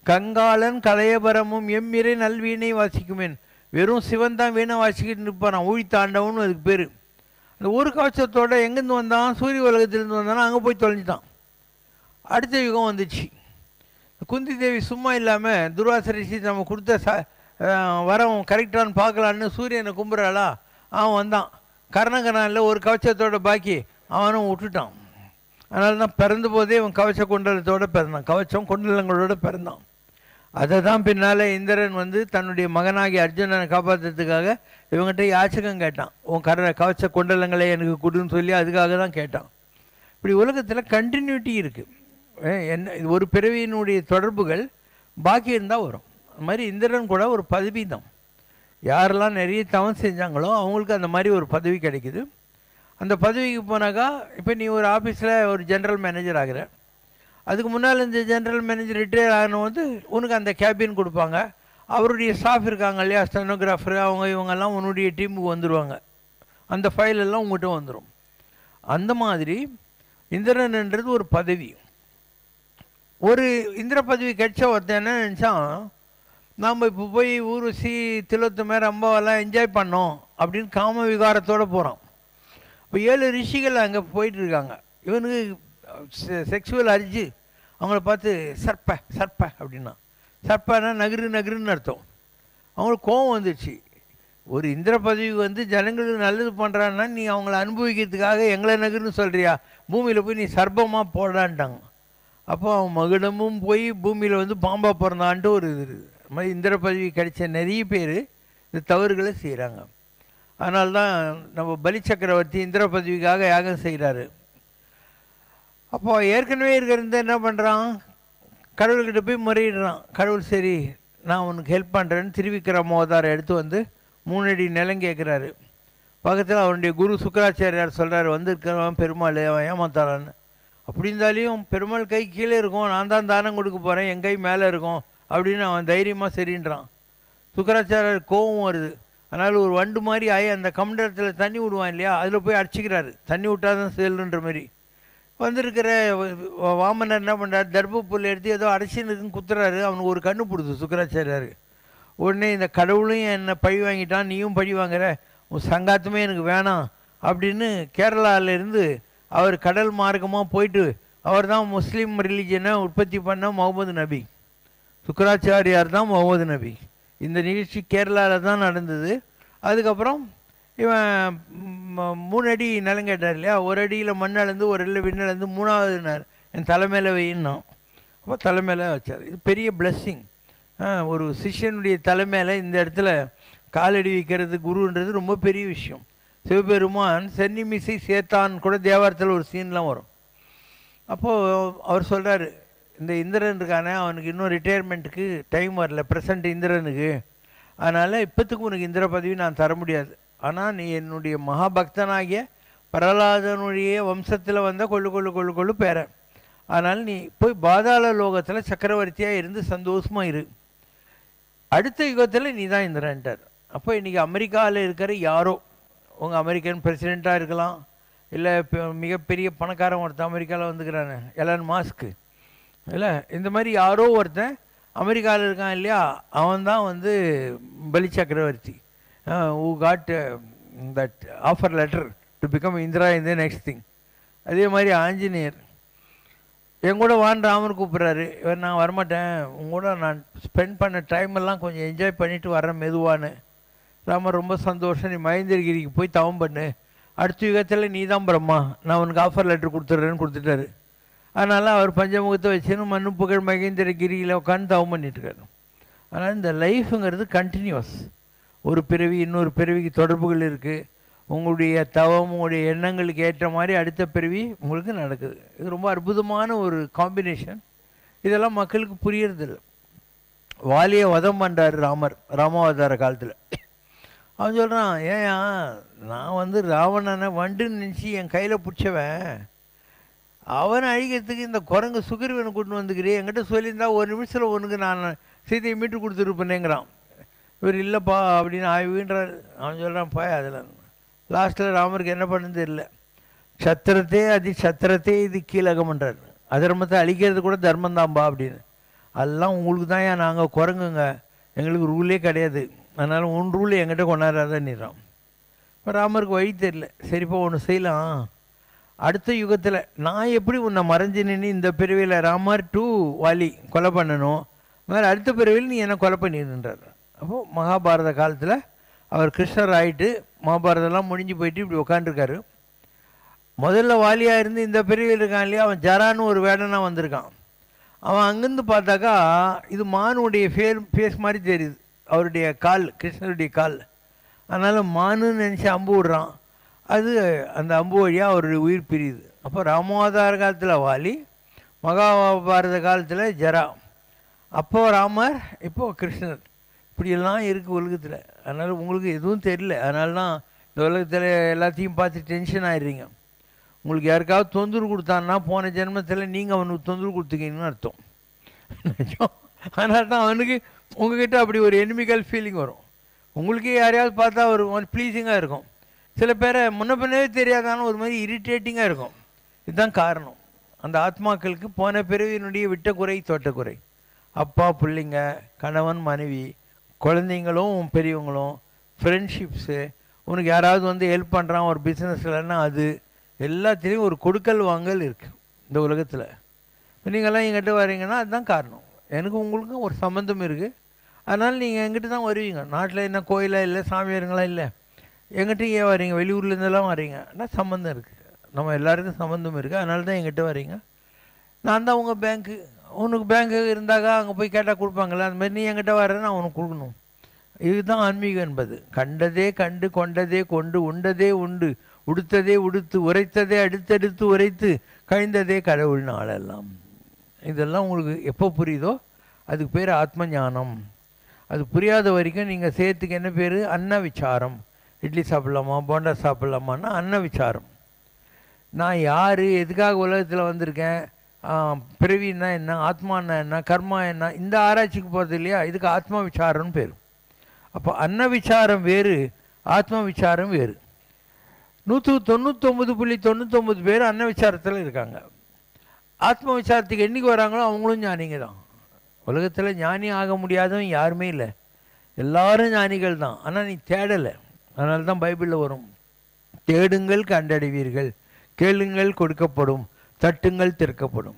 கங்காளன் கலையபரமும் எம்மிரை நல்வீணை வாசிக்குமேன். வெறும் சிவன் தான் வீணை வாசிக்கிட்டு இருப்பான், ஊழித்தாண்டவன் அதுக்கு பேர். அந்த ஒரு கவச்சத்தோடு எங்கேருந்து வந்தான், சூரிய உலகத்திலேருந்து வந்தானா, அங்கே போய் தொலைஞ்சிட்டான். அடுத்த யுகம் வந்துச்சு. குந்தி தேவி சும்மா இல்லாமல் துர்வாசரிசி நம்ம கொடுத்த வரம் கரெக்டானு பார்க்கலான்னு சூரியனை கும்பிட்றாளா, அவன் வந்தான். கர்ணகனாலில் ஒரு கவச்சத்தோட பாக்கி அவனும் விட்டுட்டான். அதனால தான் பிறந்த போதே இவன் கவச்ச குண்டலத்தோடு பிறந்தான், கவச்சம் குண்டலங்களோடு பிறந்தான். அதை தான் பின்னால் இந்திரன் வந்து தன்னுடைய மகனாகி அர்ஜுனனை காப்பாற்றுறதுக்காக இவங்ககிட்ட யாச்சகம் கேட்டான். உன் கவச்ச குண்டலங்களை எனக்கு கொடுன்னு சொல்லி அதுக்காக தான் கேட்டான். இப்படி உலகத்தில் கண்டினியூட்டி இருக்குது. என்ன ஒரு பிறவியினுடைய தொடர்புகள் பாக்கி இருந்தால் வரும். அது மாதிரி இந்திரன் கூட ஒரு பதவி தான். யாரெல்லாம் நிறைய தவம் செஞ்சாங்களோ அவங்களுக்கு அந்த மாதிரி ஒரு பதவி கிடைக்குது. அந்த பதவிக்கு போனாக்கா இப்போ நீ ஒரு ஆஃபீஸில் ஒரு ஜென்ரல் மேனேஜர் ஆகிற, அதுக்கு முன்னால் இந்த ஜென்ரல் மேனேஜர் ரிட்டையர் ஆகணும்போது உனக்கு அந்த கேபின் கொடுப்பாங்க. அவருடைய ஸ்டாஃப் இருக்காங்க இல்லையா, ஸ்டெனோகிராஃபரு, இவங்கெல்லாம் உன்னுடைய டீமுக்கு வந்துடுவாங்க. அந்த ஃபைல் எல்லாம் உங்கள்கிட்ட வந்துடும். அந்த மாதிரி இந்திரன்ன்றது ஒரு பதவி. ஒரு இந்திர பதவி கிடைச்ச ஒருத்தன் என்ன நினச்சான், நாம் இப்போ போய் ஊர்வசி, திலோத்தமர், அம்பாவெல்லாம் என்ஜாய் பண்ணோம் அப்படின்னு காம விகாரத்தோடு போகிறோம். இப்போ 7 ரிஷிகள் அங்கே போயிட்டுருக்காங்க. இவனுக்கு செக்ஷுவல் அரிஜி. அவங்கள பார்த்து சர்ப்ப சர்ப்ப அப்படின்னா, சர்ப்பனா நகருன்னு அர்த்தம். அவங்களுக்கு கோபம் வந்துடுச்சு. ஒரு இந்திர பதவிக்கு வந்து ஜனங்களுக்கு நல்லது பண்ணுறான்னா நீ அவங்கள அனுபவிக்கிறதுக்காக எங்களை நகருன்னு சொல்கிறியா, பூமியில் போய் நீ சர்ப்பமாக போடான்ட்டாங்க. அப்போ அவன் மகுடமும் போய் பூமியில் வந்து பாம்பா பிறந்தான்ட்டு ஒரு இது மாதிரி இந்திர பதவி கிடைச்ச நிறைய பேர் இந்த தவறுகளை செய்கிறாங்க. அதனால்தான் நம்ம பலி சக்கரவர்த்தி இந்திர பதவிக்காக யாகம் செய்கிறாரு. அப்போ ஏற்கனவே இருக்கிறத என்ன பண்ணுறான், கடவுள்கிட்ட போய் முறையிடுறான். கடவுள் சரி நான் உனக்கு ஹெல்ப் பண்ணுறேன்னு திருவிக்கிரம அவதாரம் எடுத்து வந்து 3 அடி நிலம் கேட்குறாரு. பக்கத்தில் அவனுடைய குரு சுக்கராச்சாரியார் சொல்கிறார், வந்திருக்கிறவன் பெருமாள், அவன் ஏமாத்தாரான்னு. அப்படி இருந்தாலையும் பெருமாள் கை கீழே இருக்கும், நான் தான் தானம் கொடுக்க போகிறேன், என் கை மேலே இருக்கும் அப்படின்னு அவன் தைரியமாக சரின்றான். சுக்கராச்சாரியர் கோபம் வருது. அதனால் ஒரு வண்டு மாதிரி ஆகி அந்த கமண்டலத்தில் தண்ணி விடுவான் இல்லையா, அதில் போய் அடிச்சிக்கிறாரு. தண்ணி விட்டாதான் செல்லுன்ற மாதிரி வந்திருக்கிற வாமனர் என்ன பண்ணுறாரு, தர்பப்புல் எடுத்து ஏதோ அடைச்சின்னு குத்துறாரு. அவனுக்கு ஒரு கண்ணு பிடிச்சி சுக்கராச்சாரியார். உடனே இந்த கடவுளையும் என்னை பழி வாங்கிட்டான், நீயும் பழி வாங்குற, உன் சங்காத்தமே எனக்கு வேணாம் அப்படின்னு கேரளாவிலேருந்து அவர் கடல் மார்க்கமாக போயிட்டு அவர் தான் முஸ்லீம் ரிலீஜனை உற்பத்தி பண்ண முகமது நபி. சுக்கராச்சாரியார் தான் முகமது நபி. இந்த நிகழ்ச்சி கேரளாவில் தான் நடந்தது. அதுக்கப்புறம் இவன் 3 அடி நிலம் கேட்டார் இல்லையா, ஒரு அடியில் மண் அளந்து ஒரு அடியில் விண்ணளந்து 3வது நாள் என் தலைமையில் வையின்னா. அப்போ தலைமையில் வச்சார். இது பெரிய பிளெஸ்ஸிங். ஒரு சிஷ்யனுடைய தலைமையில் இந்த இடத்துல காலடி வைக்கிறது குருன்றது ரொம்ப பெரிய விஷயம். சிவபெருமான் சென்னிமிசை சேத்தான் கூட தேவாரத்தில் ஒரு சீன்லாம் வரும். அப்போது அவர் சொல்கிறார், இந்த இந்திரன் இருக்கானே அவனுக்கு இன்னும் ரிட்டையர்மெண்ட்டுக்கு டைம் வரல ப்ரெசண்ட் இந்திரனுக்கு, அதனால் இப்போத்துக்கு உனக்கு இந்திர பதவி நான் தர முடியாது. ஆனால் நீ என்னுடைய மகாபக்தனாகிய பிரகலாதனுடைய வம்சத்தில் வந்த கொள்ளு பேர, அதனால் நீ போய் பாதாள லோகத்தில் சக்கரவர்த்தியாக இருந்து சந்தோஷமாக இரு, அடுத்த யுகத்தில் நீ தான் இந்திரன்ட்டார். அப்போ இன்றைக்கி அமெரிக்காவில் இருக்கிற யாரோ, உங்கள் அமெரிக்கன் பிரசிடெண்ட்டாக இருக்கலாம், இல்லை மிகப்பெரிய பணக்காரன் ஒருத்தன் அமெரிக்காவில் வந்துக்கிறானே எலான் மாஸ்க்கு, இல்லை இந்த மாதிரி யாரோ ஒருத்தன் அமெரிக்காவில் இருக்கான் இல்லையா, அவன் தான் வந்து பலி சக்கரவர்த்தி. who got that offer letter to become Indra in the next thing. அதே மாதிரி ஆஞ்சநேயர் என் கூட வான் ராமர் கூப்பிட்றாரு. இவர் நான் வரமாட்டேன், உங்கூட நான் ஸ்பெண்ட் பண்ண டைம் எல்லாம் கொஞ்சம் என்ஜாய் பண்ணிவிட்டு வரேன் மெதுவான்னு. ராமர் ரொம்ப சந்தோஷம், நீ மகேந்திரகிரிக்கு போய் தவம் பண்ணு, அடுத்த யுகத்தில் நீ தான் பிரம்மா, நான் உனக்கு ஆஃபர் லெட்டர் கொடுத்துட்றேன்னு கொடுத்துட்டாரு. அதனால் அவர் பஞ்சமுகத்தை வச்சுன்னு மண்ணு புகழ் மகேந்திரகிரியில் உட்காந்து தவம் பண்ணிட்டுருக்காரு. ஆனால் இந்த லைஃபுங்கிறது கண்டினியூஸ். ஒரு பிறவி இன்னொரு பிறவிக்கு தொடர்புகள் இருக்குது. உங்களுடைய தவம், உங்களுடைய எண்ணங்களுக்கு ஏற்ற மாதிரி அடுத்த பிறவி உங்களுக்கு நடக்குது. இது ரொம்ப அற்புதமான ஒரு காம்பினேஷன். இதெல்லாம் மக்களுக்கு புரியறதில்லை. வாலியை வதம் பண்ணுறாரு ராமர் ராமாவதார காலத்தில். அவன் சொல்கிறான், ஏயா நான் வந்து ராவணனை வண்டுன்னு நினச்சி என் கையில் பிடிச்சவன், அவனை அழிக்கிறதுக்கு இந்த குரங்கு சுகிர்வனை கூட்டு வந்துக்கிறேன், என்கிட்ட சொல்லியிருந்தா ஒரு நிமிஷத்தில் உனக்கு நான் சீதையை மீட்டு கொடுத்துருப்பேனேங்கிறான். இவர் இல்லைப்பா அப்படின்னு ஆய்வுன்றார். அவன் சொல்கிறான், பாய் அதில் லாஸ்ட்டில் ராமருக்கு என்ன பண்ணுறது தெரியல. சத்திரத்தே இது கீழகம்ன்றார். அதர்மத்தை அழிக்கிறது கூட தர்மந்தாம்பா அப்படின்னு. அதெல்லாம் உங்களுக்கு தான் ஏன் நாங்கள் குரங்குங்க, எங்களுக்கு ரூலே கிடையாது, அதனால் உன் ரூல் என்கிட்ட கொண்டாடுறாதான். இப்போ ராமருக்கு வழி தெரியல. சரிப்பா ஒன்று செய்யலாம், அடுத்த யுகத்தில் நான் எப்படி உன்னை மறைஞ்சு நின்று இந்த பிறவியில் ராமர் டு வாலி கொலை பண்ணணும், அது மாதிரி அடுத்த பிறவியில் நீ என்னை கொலை பண்ணிடுன்றார். அப்போது மகாபாரத காலத்தில் அவர் கிருஷ்ணர் ஆகிட்டு மகாபாரதெல்லாம் முடிஞ்சு போயிட்டு இப்படி உட்காந்துருக்காரு. முதல்ல வாலியாக இருந்து இந்த பிறவியில் இருக்கான் இல்லையா, அவன் ஜரான்னு ஒரு வேடனாக வந்திருக்கான். அவன் அங்கேருந்து பார்த்தாக்கா இது மானுடைய ஃபேஸ் மாதிரி தெரியுது, அவருடைய கால், கிருஷ்ணருடைய கால். அதனால் மானுன்னு நினச்சி அம்பு விடுறான். அது அந்த அம்பு வழியாக அவருடைய உயிர் பிரியுது. அப்போ ராமாவதார காலத்தில் வாலி, மகாபாரத காலத்தில் ஜரா, அப்போது ராமர், இப்போது கிருஷ்ணர். இப்படியெல்லாம் இருக்குது உலகத்தில். அதனால் உங்களுக்கு எதுவும் தெரியல. அதனால தான் இந்த உலகத்தில் எல்லாத்தையும் பார்த்து டென்ஷன் ஆகிடுறீங்க. உங்களுக்கு யாருக்காவது தொந்தரவு கொடுத்தான்னா போன ஜென்மத்தில் நீங்கள் அவனுக்கு தொந்தரவு கொடுத்துக்கீங்கன்னு அர்த்தம். அதனால தான் அவனுக்கு உங்ககிட்ட அப்படி ஒரு எனிமிக்கல் ஃபீலிங் வரும். உங்களுக்கு யாரையாவது பார்த்தா ஒரு ப்ளீஸிங்காக இருக்கும். சில பேரை முன்ன பின்னவே தெரியாதான ஒரு மாதிரி இரிட்டேட்டிங்காக இருக்கும். இதுதான் காரணம். அந்த ஆத்மாக்களுக்கு போன பிறவியினுடைய விட்ட குறை தொட்ட குறை. அப்பா பிள்ளைங்க, கணவன் மனைவி, குழந்தைங்களும் பெரியவங்களும், ஃப்ரெண்ட்ஷிப்ஸு, உனக்கு யாராவது வந்து ஹெல்ப் பண்ணுறான் ஒரு பிஸ்னஸ்லன்னா அது எல்லாத்துலேயும் ஒரு கொடுக்கல் வாங்கல் இருக்குது இந்த உலகத்தில். நீங்கள்லாம் எங்கிட்ட வரீங்கன்னா அதுதான் காரணம். எனக்கு உங்களுக்கும் ஒரு சம்மந்தம் இருக்குது. அதனால் நீங்கள் எங்கிட்ட தான் வருவீங்க. நாட்டில் என்ன கோயிலாக இல்லை, சாமியாருங்களாம் இல்லை, எங்கிட்ட ஏன் வரீங்க? வெளியூர்லேருந்தெல்லாம் வரீங்கன்னா சம்மந்தம் இருக்குது. நம்ம எல்லாருக்கும் சம்மந்தம் இருக்குது. அதனால தான் எங்கிட்ட வரீங்க. நான் தான் உங்கள் பேங்க்கு. உனக்கு பேங்க்கு இருந்தாக்கா அங்கே போய் கேட்டால் கொடுப்பாங்களே, அந்த மாதிரி நீ என்கிட்ட வர்றேன்னு நான் உனக்கு கொடுக்கணும். இதுதான் ஆன்மீகம் என்பது. கண்டதே கண்டு, கொண்டதே கொண்டு, உண்டதே உண்டு, உடுத்ததே உடுத்து, உரைத்ததே அடுத்தடுத்து உரைத்து, கழிந்ததே கடவுள் நாளெல்லாம். இதெல்லாம் உங்களுக்கு எப்போ புரியுதோ அதுக்கு பேர் ஆத்ம ஞானம். அது புரியாத வரைக்கும் நீங்கள் சேர்த்துக்கு என்ன பேர்? அன்ன விசாரம். இட்லி சாப்பிட்லாமா, போண்டா சாப்பிட்லாமான்னா அன்ன விசாரம். நான் யார், எதுக்காக உலகத்தில் வந்திருக்கேன், பிறவின்னா என்ன, ஆத்மானா என்ன, கர்மா என்ன, இந்த ஆராய்ச்சிக்கு போகிறது இல்லையா, இதுக்கு ஆத்மா விசாரம்னு பேர். அப்போ அன்ன விசாரம் வேறு, ஆத்ம விசாரம் வேறு. 199.99 பேர் அன்ன விசாரத்தில் இருக்காங்க. ஆத்ம விசாரத்துக்கு என்றைக்கு வராங்களோ அவங்களும் ஞானிங்க தான். உலகத்தில் ஞானி ஆக முடியாதவன் யாருமே இல்லை, எல்லாரும் ஞானிகள் தான். ஆனால் நீ தேடலை. அதனால தான் பைபிளில் வரும், தேடுங்கள் கண்டடைவீர்கள், கேளுங்கள் கொடுக்கப்படும், தட்டுங்கள் திறக்கப்படும்.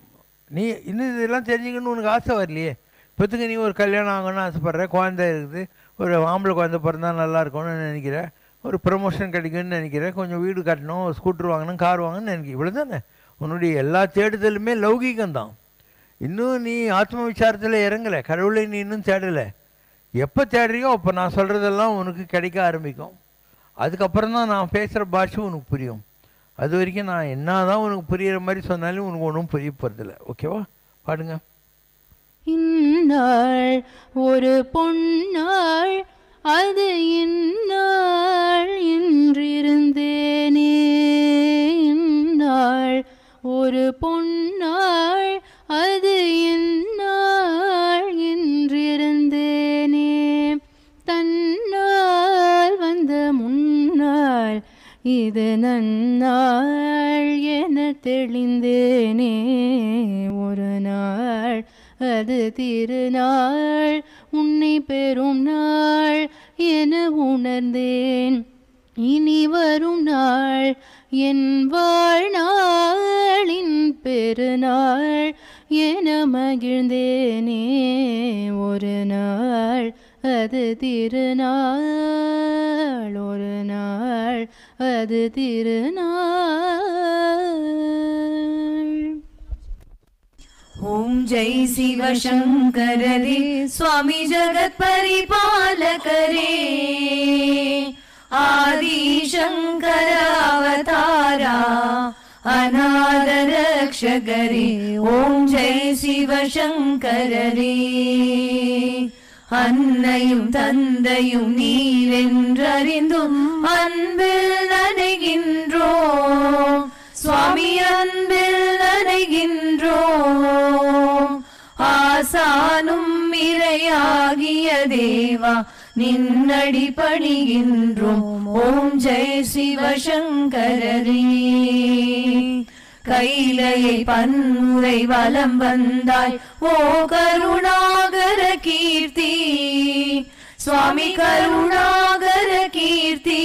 நீ இன்னும் இதெல்லாம் தெரிஞ்சுக்கணும்னு உனக்கு ஆசை வரலையே. இப்போத்துக்கு நீ ஒரு கல்யாணம் ஆகணும்னு ஆசைப்பட்ற, குழந்தை இருக்குது, ஒரு ஆம்பளை குழந்தை பிறந்தா நல்லா இருக்கும்னு நினைக்கிற, ஒரு ப்ரமோஷன் கிடைக்குன்னு நினைக்கிற, கொஞ்சம் வீடு கட்டணும், ஸ்கூட்டர் வாங்கணும், கார் வாங்கணும்னு நினைக்கிற. இவ்வளோ தானே உன்னுடைய எல்லா தேடுதலுமே லௌகீகம்தான். இன்னும் நீ ஆத்ம விசாரத்தில் இறங்கலை, கடவுளை நீ இன்னும் தேடலை. எப்போ தேடுறியோ அப்போ நான் சொல்கிறதெல்லாம் உனக்கு கிடைக்க ஆரம்பிக்கும். அதுக்கப்புறம் தான் நான் பேசுகிற பாஷை உனக்கு புரியும். அது வரைக்கும் நான் என்ன தான் உனக்கு புரிகிற மாதிரி சொன்னாலும் உனக்கு ஒன்றும் புரிய போகிறதில்ல. ஓகேவா? பாடுங்க. இந்நாள் ஒரு பொன்னாள், அது இந்நாள் என்றிருந்தேனே. இந்நாள் ஒரு பொன்னாள், அது இந்நாள் என்றிருந்தேனே. தன்னால் வந்த முன்னாள், இது நன்னாள் என தெளிந்தேனே. ஒரு நாள் அது திருநாள், உன்னை பெறும் நாள் என உணர்ந்தேன். இனி வரும் நாள் என் வாழ்நாளின் பெருநாள் என மகிழ்ந்தேனே. ஒரு நாள் அது திருநாள், ஒரு நாள் அது திருநாள். ஓம் ஜெய் சிவசங்கரரே, சுவாமி ஜகத் பரிபாலகரே, ஆதி சங்கர அவதாரா, அநாத ரக்ஷகரே. ஓம் ஜெய் சிவசங்கரரே. அன்னையும் தந்தையும் நீரென்றறிந்தும் அன்பில் நனைகின்றோம் சுவாமி, அன்பில் நனைகின்றோம். ஆசானும் இறையாகிய தேவா, நின்னடி பணிகின்றோம். ஓம் ஜெய் சிவசங்கரரே. கைலையை பன்முறை வலம் வந்தாய், ஓ கருணாகர கீர்த்தி, சுவாமி கருணாகர கீர்த்தி.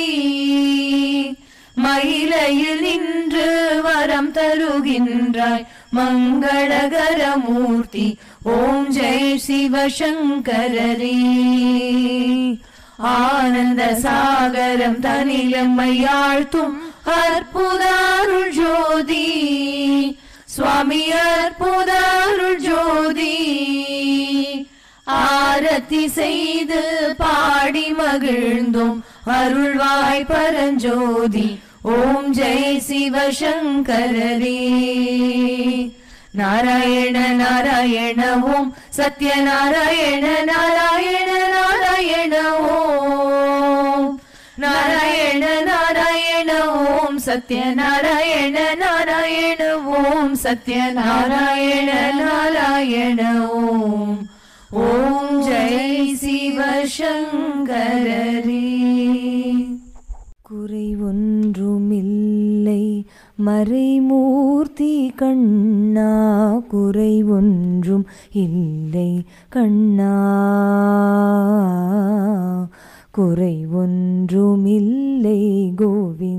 மயிலையில் நின்று வரம் தருகின்றாய், மங்களகர மூர்த்தி. ஓம் ஜெய் சிவசங்கரரே. ஆனந்த சாகரம் தனிலம்மையாழ்த்தும் அற்புத அருள் ஜோதி, சுவாமி அற்புத அருள் ஜோதி. ஆரத்தி செய்து பாடி மகிழ்ந்தோம் அருள்வாய் பரஞ்சோதி. ஓம் ஜெய் சிவசங்கரரே. நாராயண நாராயண ஓம் சத்யநாராயண நாராயண நாராயண ஓம். நாராயண நாராயண ஓம் சத்யநாராயண நாராயண ஓம் சத்யநாராயண நாராயண ஓம். ஓம் ஜெய் சிவசங்கரரே. குறை ஒன்றுமில்லை மறைமூர்த்தி கண்ணா, குறை ஒன்றும் இல்லை கண்ணா, குறை ஒன்றுமில்லை கோவிந்தா.